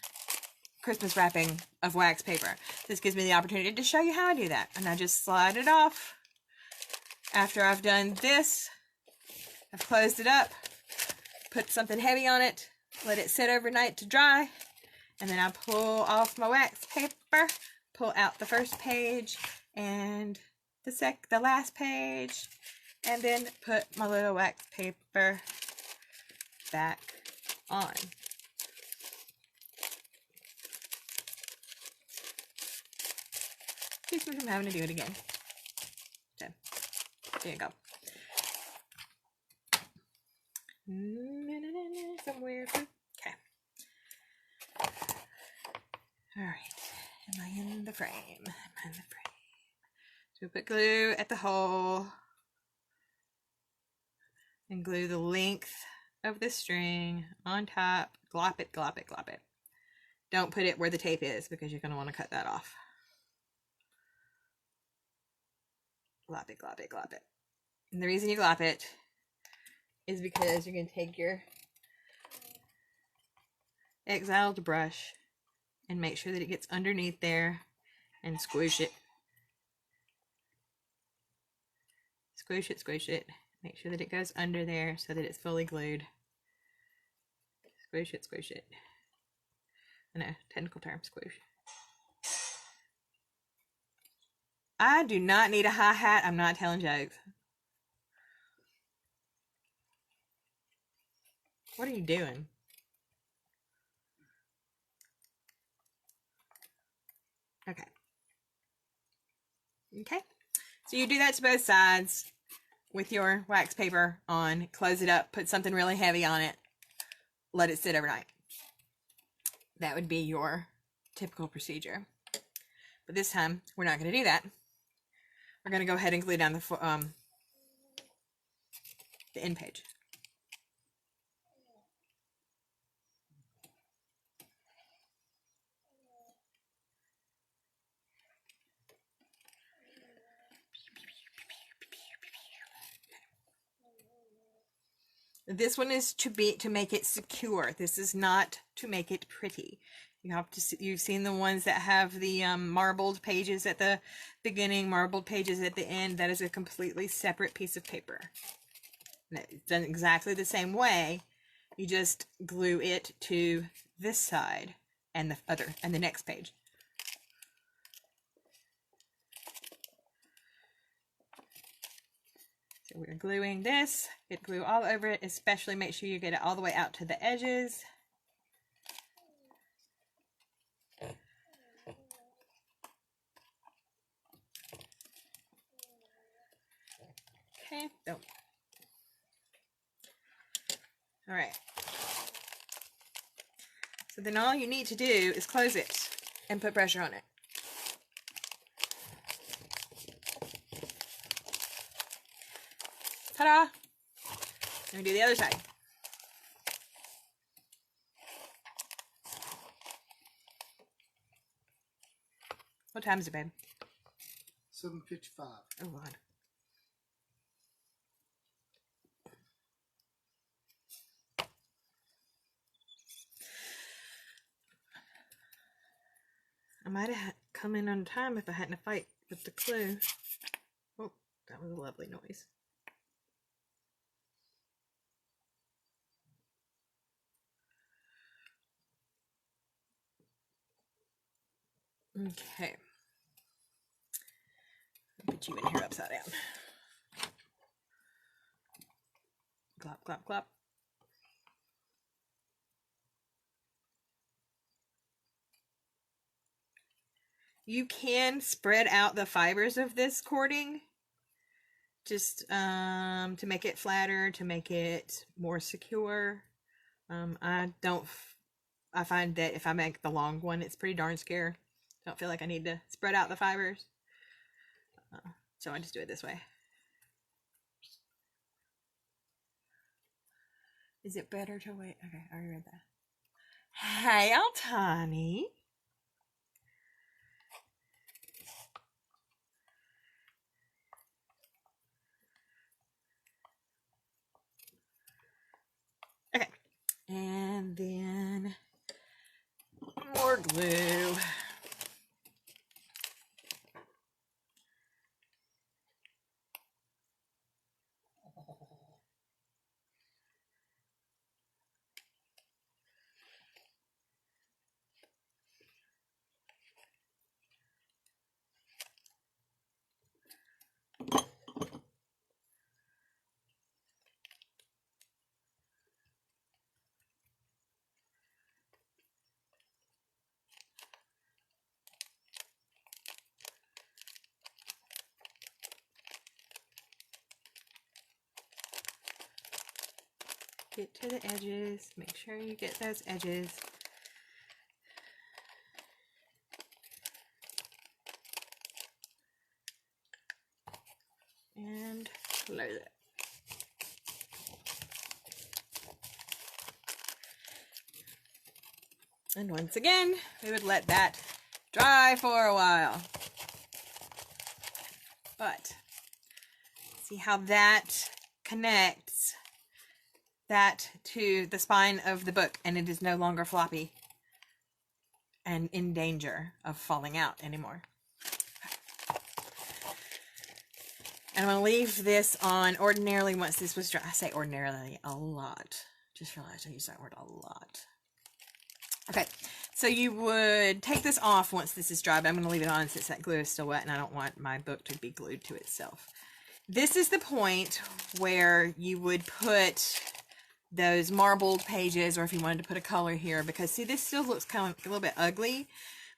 Christmas wrapping of wax paper. This gives me the opportunity to show you how I do that. And I just slide it off. After I've done this, I've closed it up, put something heavy on it, let it sit overnight to dry, and then I pull off my wax paper, pull out the first page and the last page, and then put my little wax paper back on. Keeps me from having to do it again. So, there you go. Somewhere. Okay. Alright. Am I in the frame? Am I in the frame? So we put glue at the hole. And glue the length of the string on top. Glop it, glop it, glop it. Don't put it where the tape is, because you're going to want to cut that off. Glop it, glop it, glop it. And the reason you glop it is because you're going to take your exiled brush and make sure that it gets underneath there and squish it. Squish it, squish it. Make sure that it goes under there so that it's fully glued. Squish it, squish it. I know, technical term, squish. I do not need a hi-hat. I'm not telling jokes. What are you doing? Okay. Okay. So you do that to both sides with your wax paper on. Close it up. Put something really heavy on it. Let it sit overnight. That would be your typical procedure. But this time, we're not going to do that. We're going to go ahead and glue down the end page. This one is to make it secure. This is not to make it pretty. You have to see, you've seen the ones that have the marbled pages at the beginning, marbled pages at the end. That is a completely separate piece of paper. And it's done exactly the same way. You just glue it to this side and the next page. So we're gluing this. Get glue all over it, especially make sure you get it all the way out to the edges. Okay, so. All right. So then all you need to do is close it and put pressure on it. Ta-da! Let me do the other side. What time is it, babe? 7:55. Oh, God. I might have come in on time if I hadn't a fight with the clue. Oh, that was a lovely noise. Okay. I'll put you in here upside down. Glop, glop, glop. You can spread out the fibers of this cording just to make it flatter, to make it more secure. I find that if I make the long one, it's pretty darn scarce. Don't feel like I need to spread out the fibers. So I just do it this way. Is it better to wait? Okay, I already read that. Hey, Altani. Okay, and then more glue. Get to the edges. Make sure you get those edges. And close it. And once again, we would let that dry for a while. But see how that connects that to the spine of the book, and it is no longer floppy and in danger of falling out anymore. And I'm going to leave this on ordinarily once this was dry. I say ordinarily a lot. Just realized I use that word a lot. Okay, so you would take this off once this is dry, but I'm going to leave it on since that glue is still wet and I don't want my book to be glued to itself. This is the point where you would put those marbled pages, or if you wanted to put a color here, because see, this still looks kind of a little bit ugly,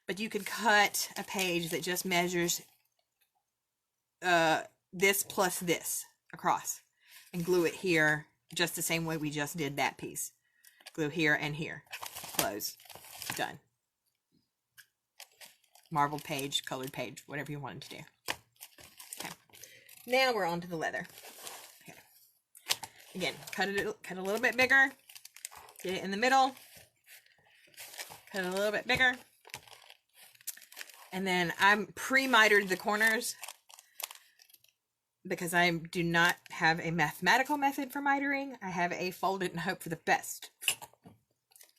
but you could cut a page that just measures this plus this across and glue it here just the same way we just did that piece. Glue here and here. Close. Done. Marbled page, colored page, whatever you wanted to do. Okay. Now we're on to the leather. Okay. Again, cut a little bit bigger. Get it in the middle. Cut it a little bit bigger. And then I'm pre-mitered the corners. because I do not have a mathematical method for mitering. I have a fold it and hope for the best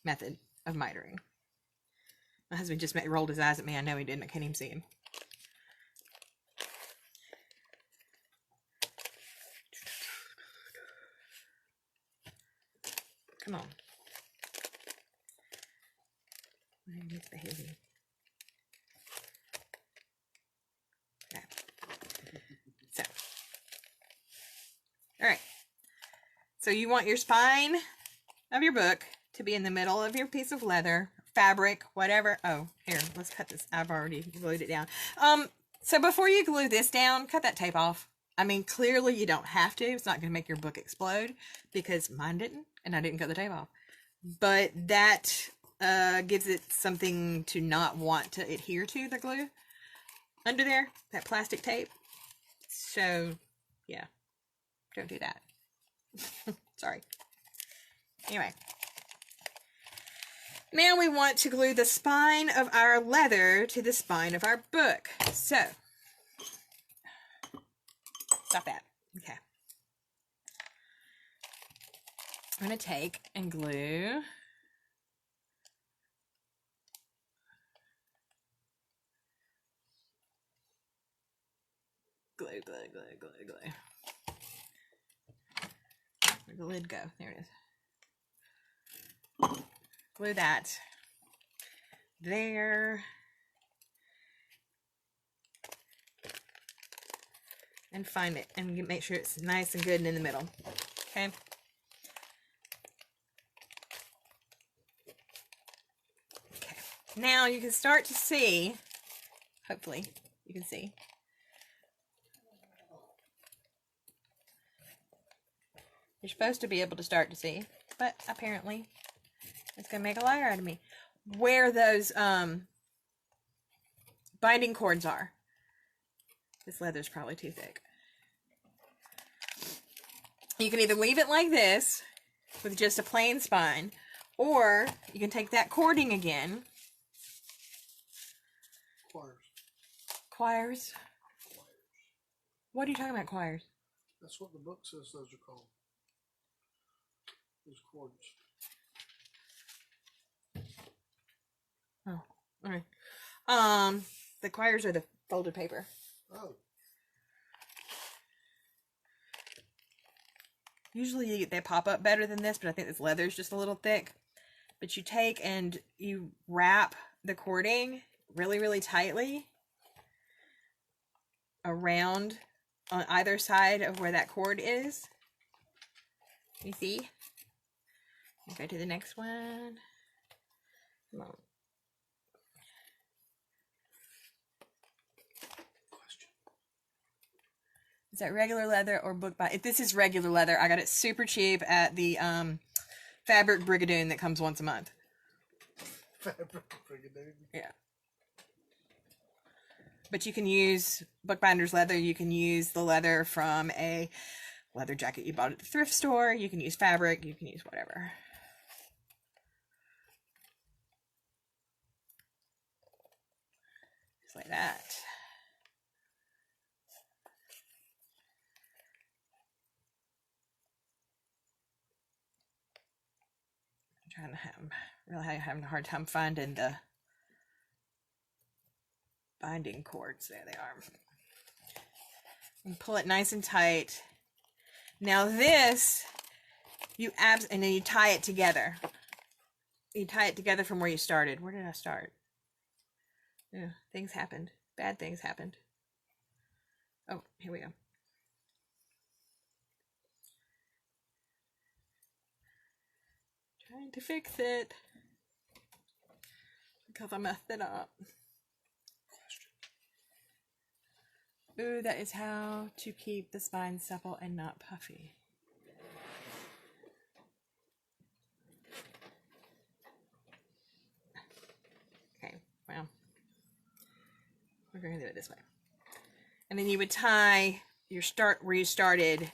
method of mitering. My husband just rolled his eyes at me. I know he didn't. I can't even see him. Come on. It's behaving. Okay. So. Alright. So you want your spine of your book to be in the middle of your piece of leather, fabric, whatever. Oh, here, let's cut this. I've already glued it down. So before you glue this down, cut that tape off. I mean, clearly you don't have to. It's not going to make your book explode because mine didn't, and I didn't cut the tape off. But that gives it something to not want to adhere to, the glue under there, that plastic tape. So, yeah, don't do that. Sorry. Anyway. Now we want to glue the spine of our leather to the spine of our book. So, stop that. Okay. I'm going to take and glue glue. Where'd the lid go? There it is. Glue that there. And find it and make sure it's nice and good and in the middle. Okay. Okay. Now you can start to see, hopefully you can see. You're supposed to be able to start to see, but apparently it's going to make a liar out of me. Where those binding cords are. This leather's probably too thick. You can either leave it like this with just a plain spine, or you can take that cording again. Quires? What are you talking about, quires? That's what the book says those are called. Those cords. Oh, alright. The quires are the folded paper. Oh. Usually they pop up better than this, but I think this leather is just a little thick. But you take and you wrap the cording really, really tightly around on either side of where that cord is. You see? Go to the next one. Come on. Is that regular leather or book bind? If this is regular leather, I got it super cheap at the Fabric Brigadoon that comes once a month. Fabric Brigadoon? Yeah. But you can use bookbinder's leather. You can use the leather from a leather jacket you bought at the thrift store. You can use fabric. You can use whatever. Just like that. Really having a hard time finding the binding cords. There they are. And pull it nice and tight. Now this, and then you tie it together. You tie it together from where you started. Where did I start? Yeah, things happened. Bad things happened. Oh, here we go. Trying to fix it because I messed it up. Ooh, that is how to keep the spine supple and not puffy. Okay, well, we're going to do it this way. And then you would tie your where you started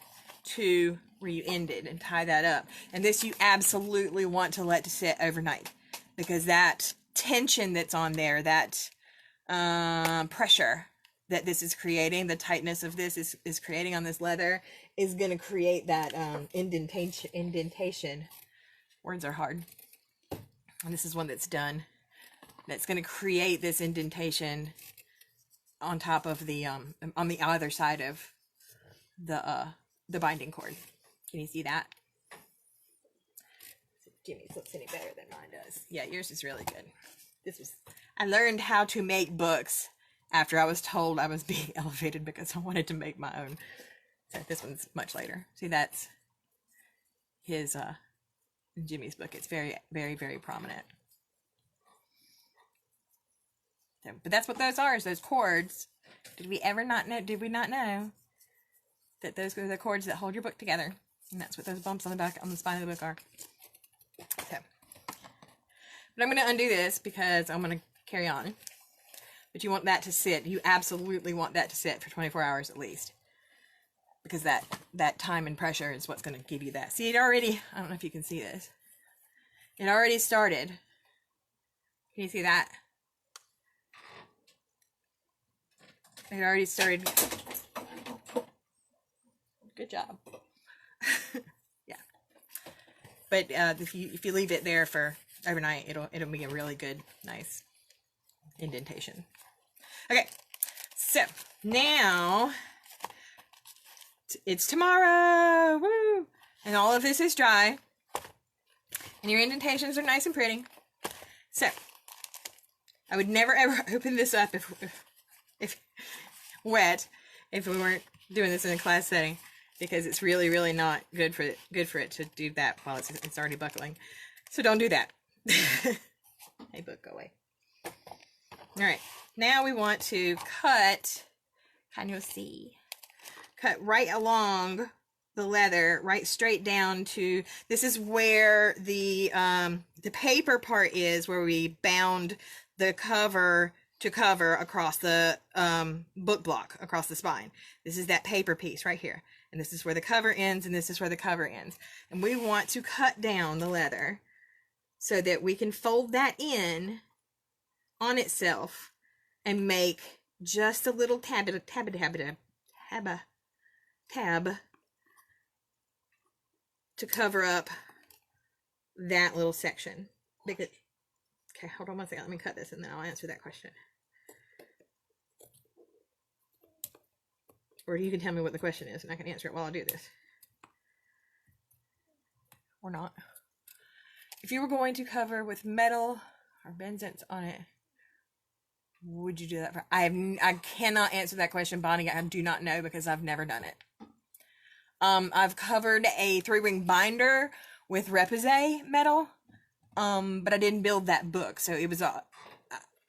to where you ended and tie that up. And this you absolutely want to let to sit overnight, because that tension that's on there, that pressure that this is creating, the tightness of this is creating on this leather, is going to create that indentation. Words are hard. And this is one that's done. That's going to create this indentation on top of the on the other side of the binding cord. Can you see that? Jimmy's looks any better than mine does. Yeah, yours is really good. I learned how to make books after I was told I was being elevated because I wanted to make my own. So this one's much later. See, that's his Jimmy's book. It's very, very, very prominent. So, but that's what those are, is those cords. Did we not know that those are the cords that hold your book together? And that's what those bumps on the back, on the spine of the book are. So, but I'm going to undo this because I'm going to carry on. But you want that to sit. You absolutely want that to sit for 24 hours at least. Because that time and pressure is what's going to give you that. See, it already, I don't know if you can see this. It already started. Can you see that? It already started. Good job. Yeah. But if you leave it there for overnight, it'll be a really good, nice indentation. Okay. So now it's tomorrow. Woo! And all of this is dry. And your indentations are nice and pretty. So I would never ever open this up if wet, if we weren't doing this in a class setting, because it's really, really not good for it to do that while it's already buckling. So don't do that. Hey, book, go away. All right, now we want to cut. Can you see? Cut right along the leather, right straight down to. This is where the paper part is, where we bound the cover to cover across the book block, across the spine. This is that paper piece right here. And this is where the cover ends, and this is where the cover ends. And we want to cut down the leather so that we can fold that in on itself and make just a little tab to cover up that little section. Because, okay, hold on one second. Let me cut this and then I'll answer that question. Or you can tell me what the question is and I can answer it while I do this. Or not. If you were going to cover with metal or benzents on it, would you do that for? I cannot answer that question, Bonnie. I do not know because I've never done it. I've covered a 3-ring binder with repoussé metal, but I didn't build that book. So it was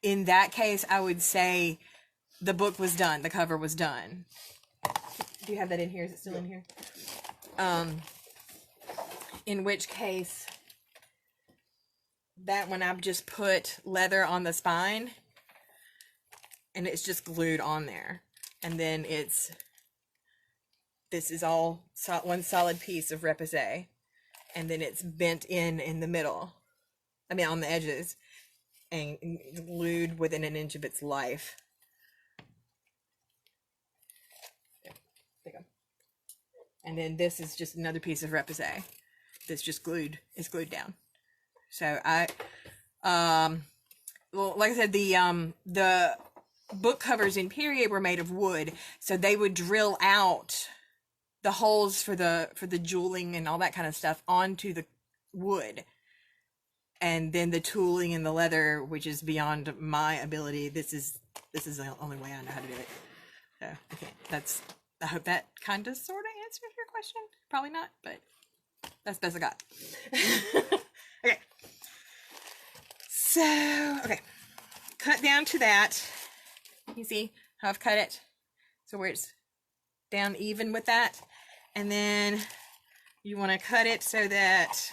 in that case, I would say the book was done. The cover was done. Do you have that in here? Is it still in here? In which case, that one I've just put leather on the spine and it's just glued on there. And then this is all one solid piece of repoussé. And then it's bent in the middle. I mean, on the edges. And glued within an inch of its life. And then this is just another piece of repoussé that's just glued. It's glued down. So well, like I said, the book covers in period were made of wood, so they would drill out the holes for the jeweling and all that kind of stuff onto the wood, and then the tooling and the leather, which is beyond my ability. This is the only way I know how to do it. So okay, I hope that kind of sort of answers your question. Probably not, but that's the best I got. Okay. So, okay. Cut down to that. You see how I've cut it? So where it's down even with that. And then you want to cut it so that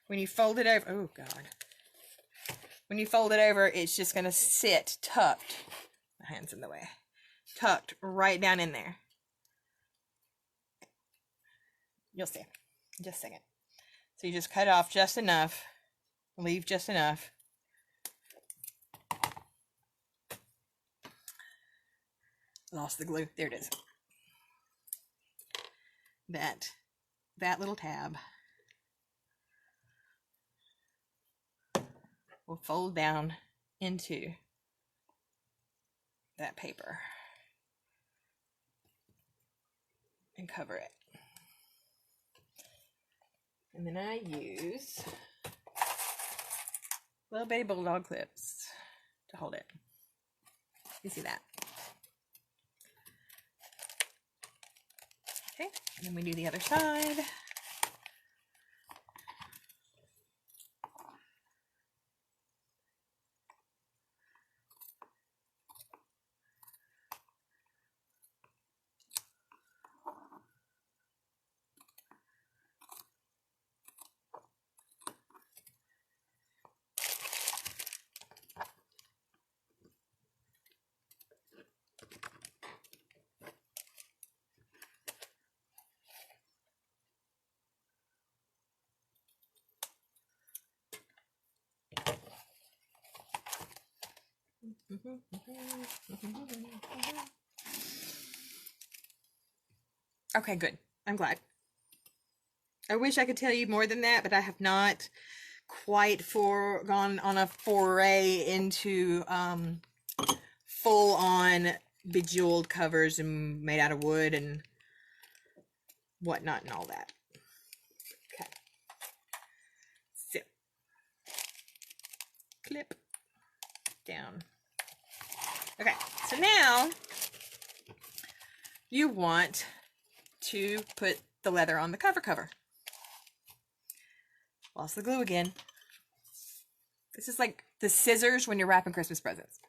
when you fold it over, oh God. When you fold it over, it's just going to sit tucked. My hand's in the way. Tucked right down in there. You'll see. Just a second. So you just cut off just enough. Leave just enough. Lost the glue. There it is. That little tab will fold down into that paper and cover it. And then I use little baby bulldog clips to hold it. You see that? Okay, and then we do the other side. Okay, good. I'm glad. I wish I could tell you more than that, but I have not quite gone on a foray into full-on bejeweled covers and made out of wood and whatnot and all that. Okay. So, clip down. Okay, so now you want to put the leather on the cover. Lost the glue again. This is like the scissors when you're wrapping Christmas presents.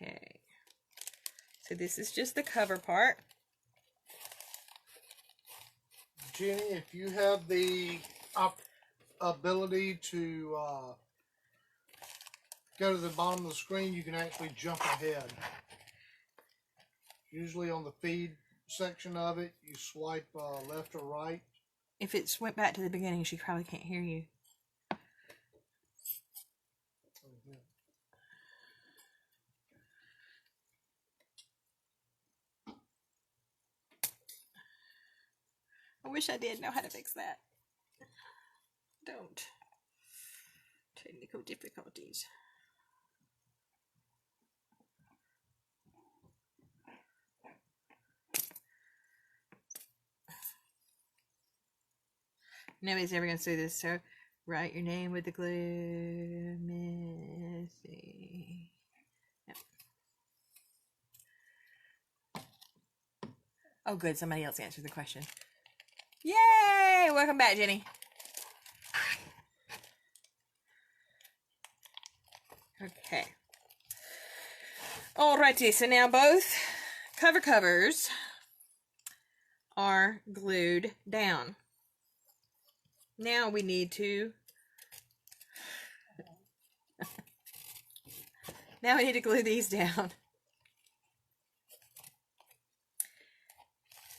Okay, so this is just the cover part. Jenny, if you have the ability to go to the bottom of the screen, you can actually jump ahead. Usually on the feed section of it, you swipe left or right. If it went back to the beginning, she probably can't hear you. I wish I did know how to fix that. Don't. Technical difficulties. Nobody's ever going to see this, so write your name with the glue. Missy. Yep. Oh, good. Somebody else answered the question. Yay! Welcome back, Jenny. Okay. Alrighty, so now both covers are glued down. Now we need to glue these down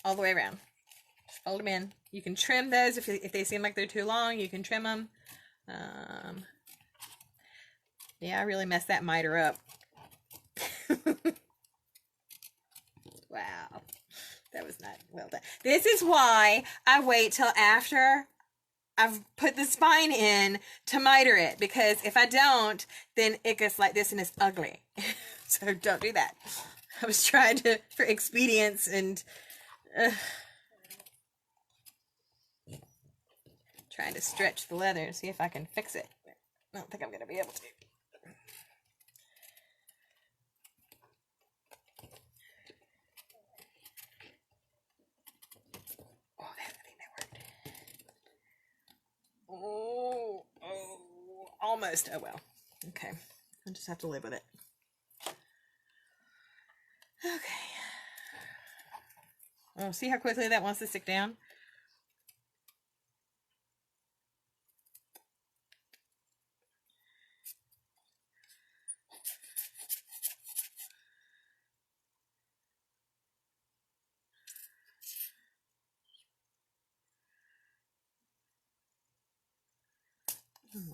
all the way around. Just fold them in. You can trim those if they seem like they're too long. You can trim them. Yeah, I really messed that miter up. Wow, that was not well done. This is why I wait till after I've put the spine in to miter it, because if I don't, then it gets like this and it's ugly. So don't do that. I was trying for expedience and trying to stretch the leather and see if I can fix it. I don't think I'm going to be able to. Oh, almost. Oh, well. Okay. I'll just have to live with it. Okay. Oh, see how quickly that wants to stick down? Come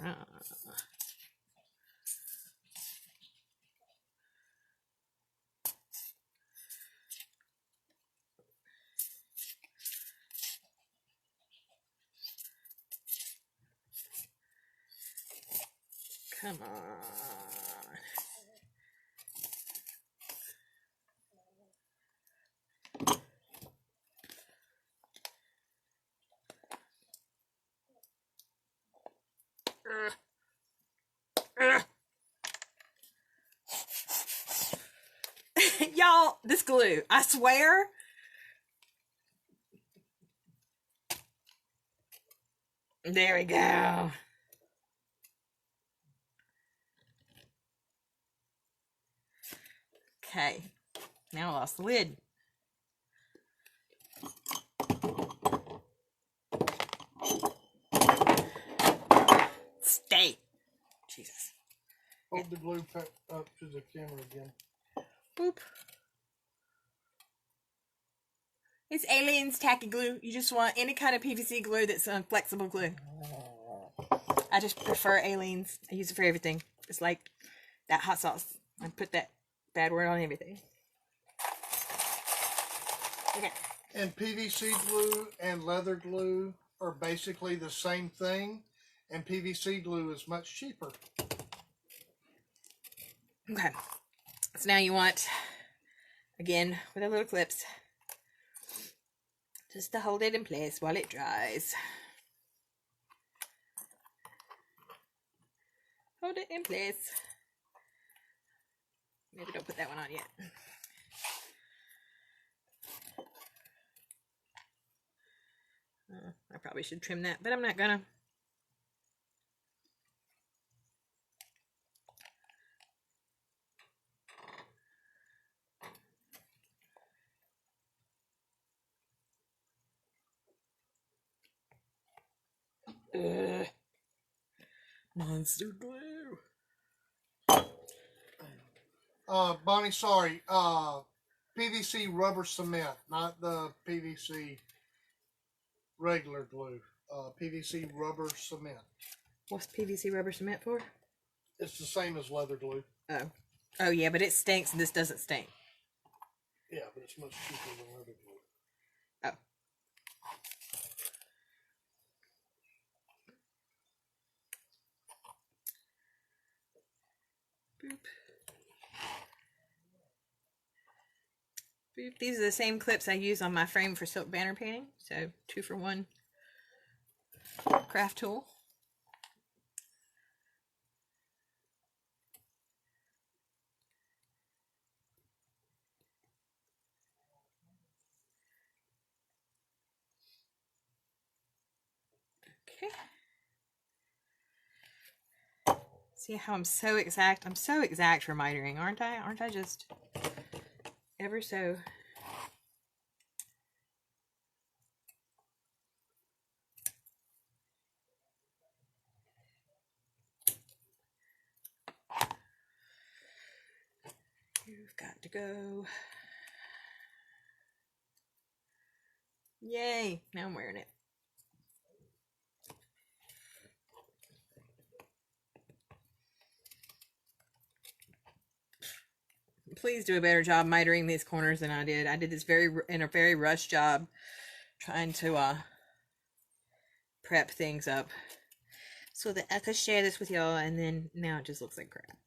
on. Y'all, this glue, I swear. There we go. Okay, now I lost the lid. Stay. Jesus. Hold the glue up to the camera again. Boop. It's Aliens tacky glue. You just want any kind of PVC glue that's flexible glue. I just prefer Aliens. I use it for everything. It's like that hot sauce. I put that bad word on everything. Okay. And PVC glue and leather glue are basically the same thing, and PVC glue is much cheaper. Okay. So now you want, again, with our little clips, just to hold it in place while it dries. Hold it in place. Maybe don't put that one on yet. I probably should trim that, but I'm not gonna. Monster glue. Bonnie, sorry. PVC rubber cement, not the PVC regular glue. PVC rubber cement. What's PVC rubber cement for? It's the same as leather glue. Oh. Oh, yeah, but it stinks and this doesn't stink. Yeah, but it's much cheaper than leather glue. Oh. Boop. Boop. These are the same clips I use on my frame for silk banner painting. So 2 for 1 craft tool. Okay. See how I'm so exact? I'm so exact for mitering, aren't I? Aren't I just ever so? You've got to go. Yay! Now I'm wearing it. Please do a better job mitering these corners than I did. I did this in a very rushed job trying to prep things up so that I could share this with y'all, and then now it just looks like crap.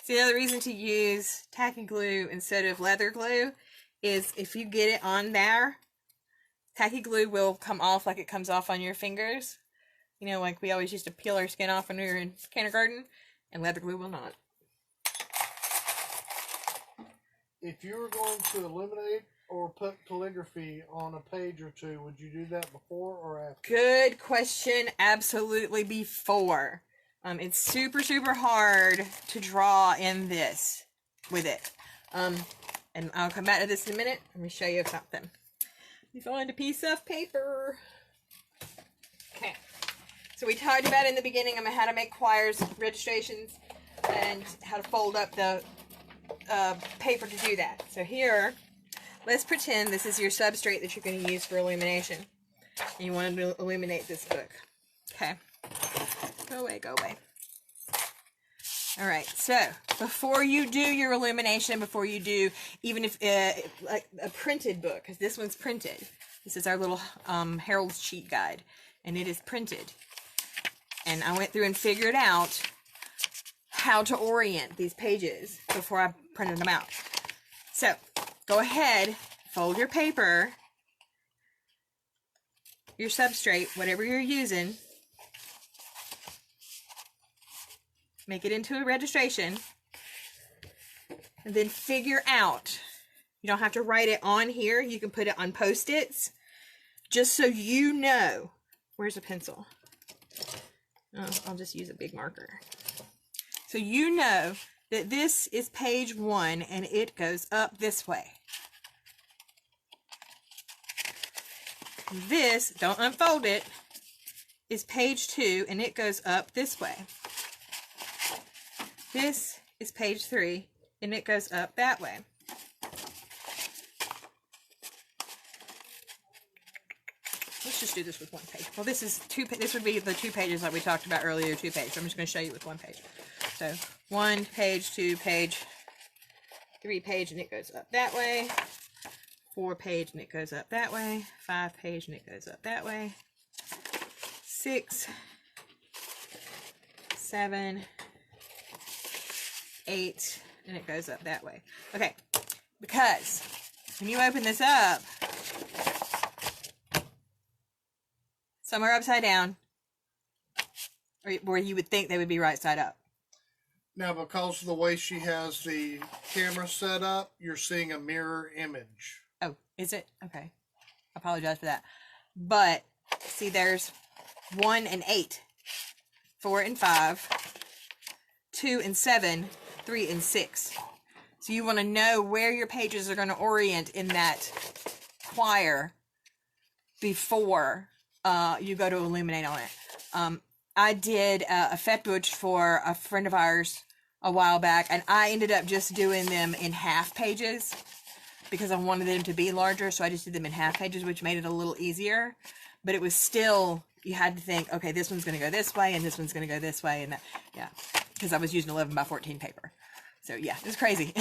See, the other reason to use tacky glue instead of leather glue is if you get it on there, tacky glue will come off like it comes off on your fingers. You know, like we always used to peel our skin off when we were in kindergarten, and leather glue will not. If you were going to eliminate or put calligraphy on a page or two, would you do that before or after? Good question. Absolutely before. It's super, super hard to draw in this with it. And I'll come back to this in a minute. Let me show you something. We find a piece of paper. Okay. So we talked about in the beginning how to make choirs registrations. and how to fold up the paper to do that. So here, let's pretend this is your substrate that you're going to use for illumination. And you want to illuminate this book. Okay. Go away, go away. Alright, so before you do your illumination, before you do, even if like a printed book, because this one's printed. This is our little Herald's Cheat Guide, and it is printed. And I went through and figured out how to orient these pages before I printed them out. So, go ahead, fold your paper, your substrate, whatever you're using, make it into a registration, and then figure out, you don't have to write it on here, you can put it on Post-its, just so you know. Where's a pencil? Oh, I'll just use a big marker. So you know that this is page 1 and it goes up this way. This, don't unfold it, is page 2 and it goes up this way. This is page 3 and it goes up that way. Let's just do this with one page. Well, this is this would be the 2 pages that we talked about earlier, 2 pages. I'm just going to show you with 1 page. So 1 page, 2 page, 3 page, and it goes up that way. 4 page, and it goes up that way. 5 page, and it goes up that way. 6, 7, 8, and it goes up that way. Okay, because when you open this up, some are upside down, or where you would think they would be right side up. Now, because of the way she has the camera set up, you're seeing a mirror image. Oh, is it? Okay. I apologize for that. But, see, there's 1 and 8, 4 and 5, 2 and 7, 3 and 6. So you want to know where your pages are going to orient in that quire before you go to illuminate on it. I did a fetbush for a friend of ours a while back, and I ended up just doing them in half pages because I wanted them to be larger, so I just did them in half pages, which made it a little easier. But it was still, you had to think, okay, this one's going to go this way, and this one's going to go this way, and that, yeah, because I was using 11 by 14 paper. So yeah, it was crazy.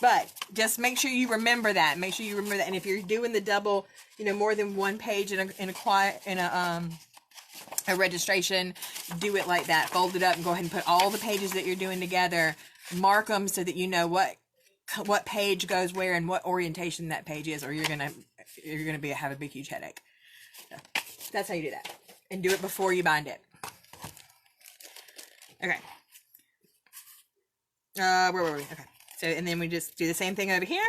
But just make sure you remember that. Make sure you remember that. And if you're doing the double, you know, more than 1 page in a registration, do it like that. Fold it up and go ahead and put all the pages that you're doing together. Mark them so that you know what page goes where and what orientation that page is, or you're gonna have a big huge headache. So that's how you do that. And do it before you bind it. Okay. Where were we? Okay. So, and then we just do the same thing over here.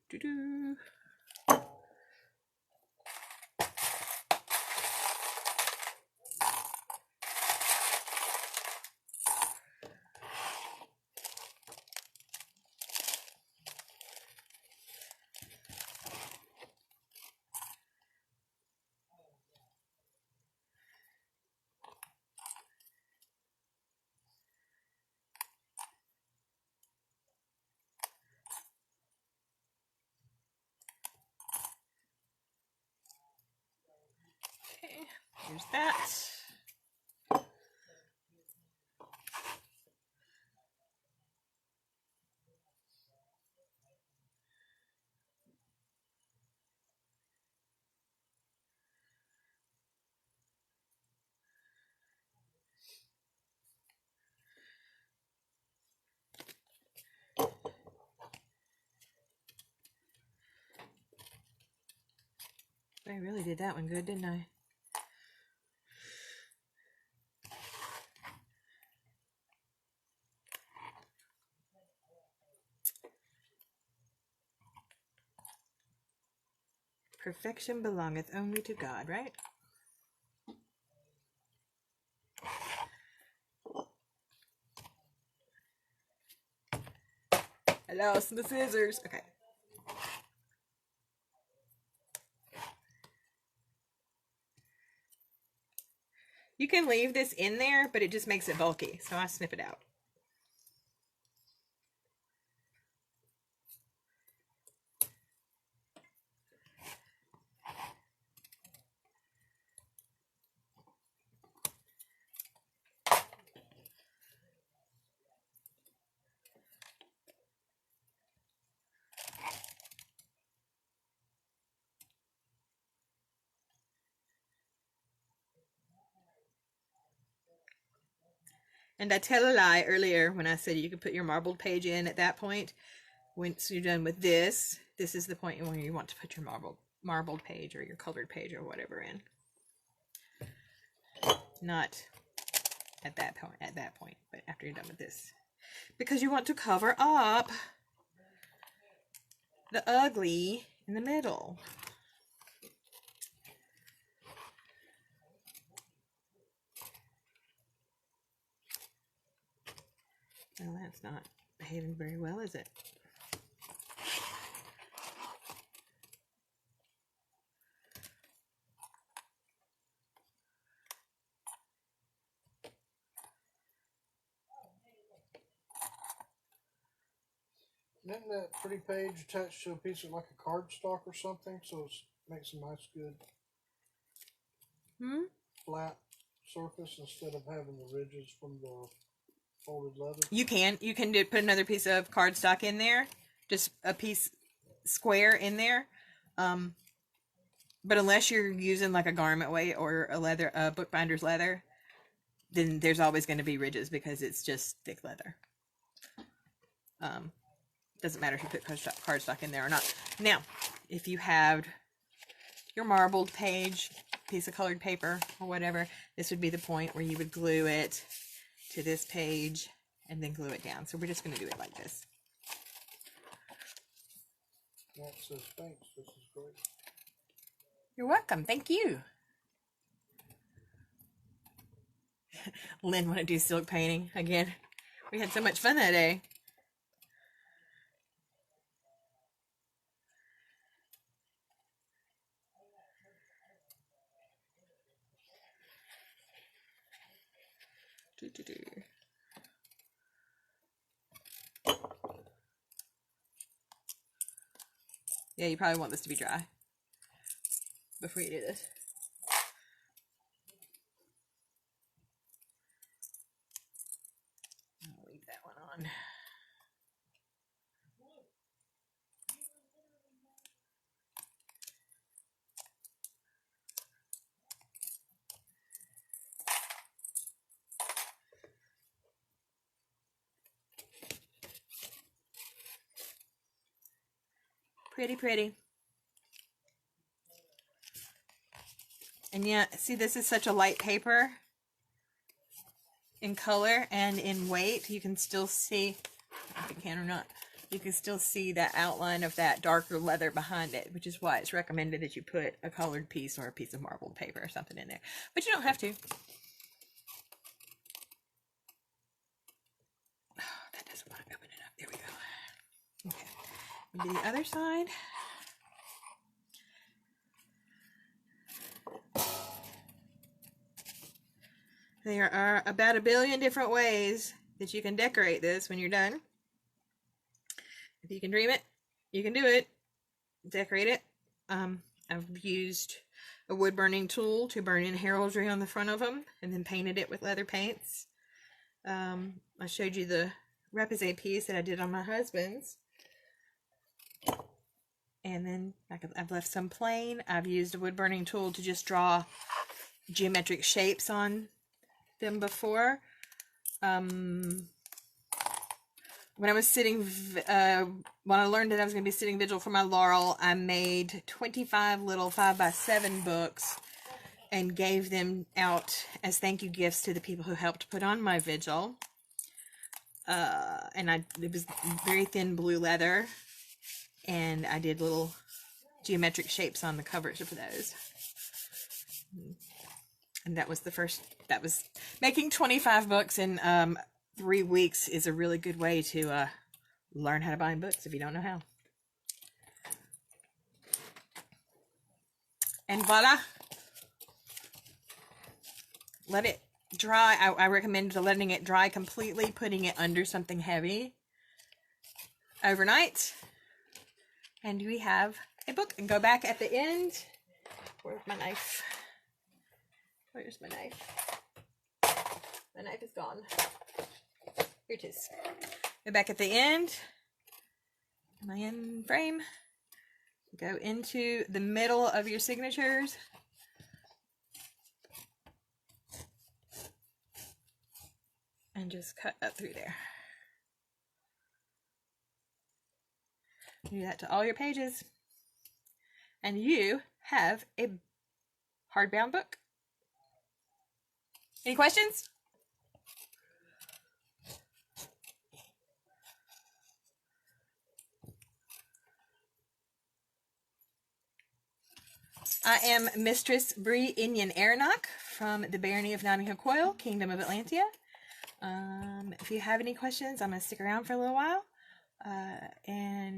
Do. Okay, here's that. I really did that one good, didn't I? Perfection belongeth only to God, right? I lost the scissors. Okay. You can leave this in there, but it just makes it bulky, so I snip it out. And I tell a lie earlier when I said you could put your marbled page in at that point. Once you're done with this, this is the point where you want to put your marbled page or your colored page or whatever in. Not at that point, but after you're done with this. Because you want to cover up the ugly in the middle. Well, that's not behaving very well, is it? Isn't that pretty page attached to a piece of like a cardstock or something? So it makes a nice, good flat surface instead of having the ridges from the folded leather. You can put another piece of cardstock in there, just a piece square in there. But unless you're using like a garment weight or a bookbinder's leather, then there's always going to be ridges because it's just thick leather. Doesn't matter if you put cardstock in there or not. Now, if you have your marbled page, piece of colored paper or whatever, this would be the point where you would glue it to this page and then glue it down. So we're just going to do it like this. That says thanks. This is great. You're welcome. Thank you. Lynn want to do silk painting again. We had so much fun that day. Yeah, you probably want this to be dry before you do this. I'll leave that one on. Pretty, pretty. And yeah, see, this is such a light paper in color and in weight. You can still see, if you can or not, you can still see that outline of that darker leather behind it, which is why it's recommended that you put a colored piece or a piece of marbled paper or something in there. But you don't have to. Oh, that doesn't want to open it up. There we go. Okay. Do the other side. There are about 1 billion different ways that you can decorate this when you're done. If you can dream it, you can do it. Decorate it. I've used a wood burning tool to burn in heraldry on the front of them and then painted it with leather paints. I showed you the repoussé piece that I did on my husband's. And then I've left some plain. I've used a wood burning tool to just draw geometric shapes on them before. When I was sitting, when I learned that I was going to be sitting vigil for my laurel, I made 25 little 5x7 books and gave them out as thank you gifts to the people who helped put on my vigil. And it was very thin blue leather. And I did little geometric shapes on the covers for those. And that was the first, that was making 25 books in 3 weeks is a really good way to learn how to bind books if you don't know how. And voila. Let it dry. I recommend letting it dry completely, putting it under something heavy overnight. And we have a book. And go back at the end. Where's my knife? Where's my knife? My knife is gone. Here it is. Go back at the end. Am I in frame? Go into the middle of your signatures. And just cut up through there. Do that to all your pages. And you have a hardbound book. Any questions? I am Mistress Brig, ingen, Erennaigh from the Barony of Nottinghill, Coill, Kingdom of Atlantia. If you have any questions, I'm going to stick around for a little while,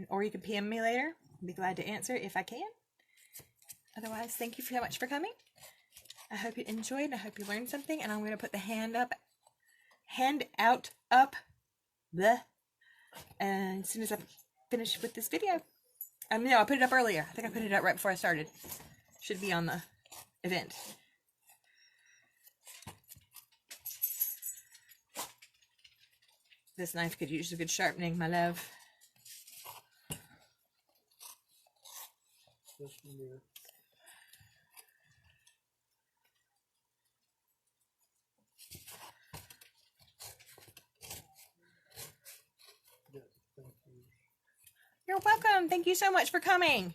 or you can PM me later. I'll be glad to answer if I can. Otherwise, thank you so much for coming. I hope you enjoyed. I hope you learned something, and I'm going to put the handout up, and as soon as I finish with this video. No, I put it up earlier. I think I put it up right before I started. Should be on the event. This knife could use a good sharpening, my love. You're welcome. Thank you so much for coming.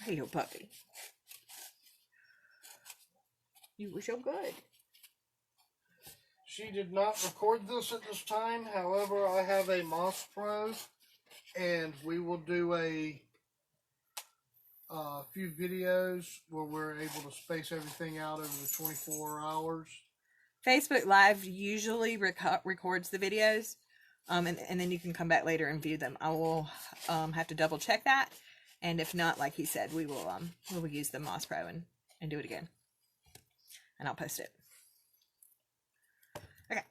Hey, you puppy. You were so good. She did not record this at this time. However, I have a Moss Pro, and we will do a few videos where we're able to space everything out over the 24 hours. Facebook Live usually records the videos, and then you can come back later and view them. I will have to double check that, and if not, like he said, we will use the Moss Pro and do it again, and I'll post it. Okay.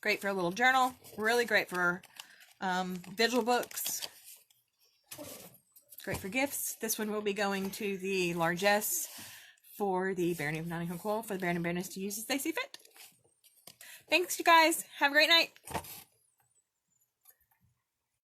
Great for a little journal. Really great for visual books. Great for gifts. This one will be going to the largesse for the Barony of Nottinghll, for the Barony and Baroness to use as they see fit. Thanks, you guys. Have a great night.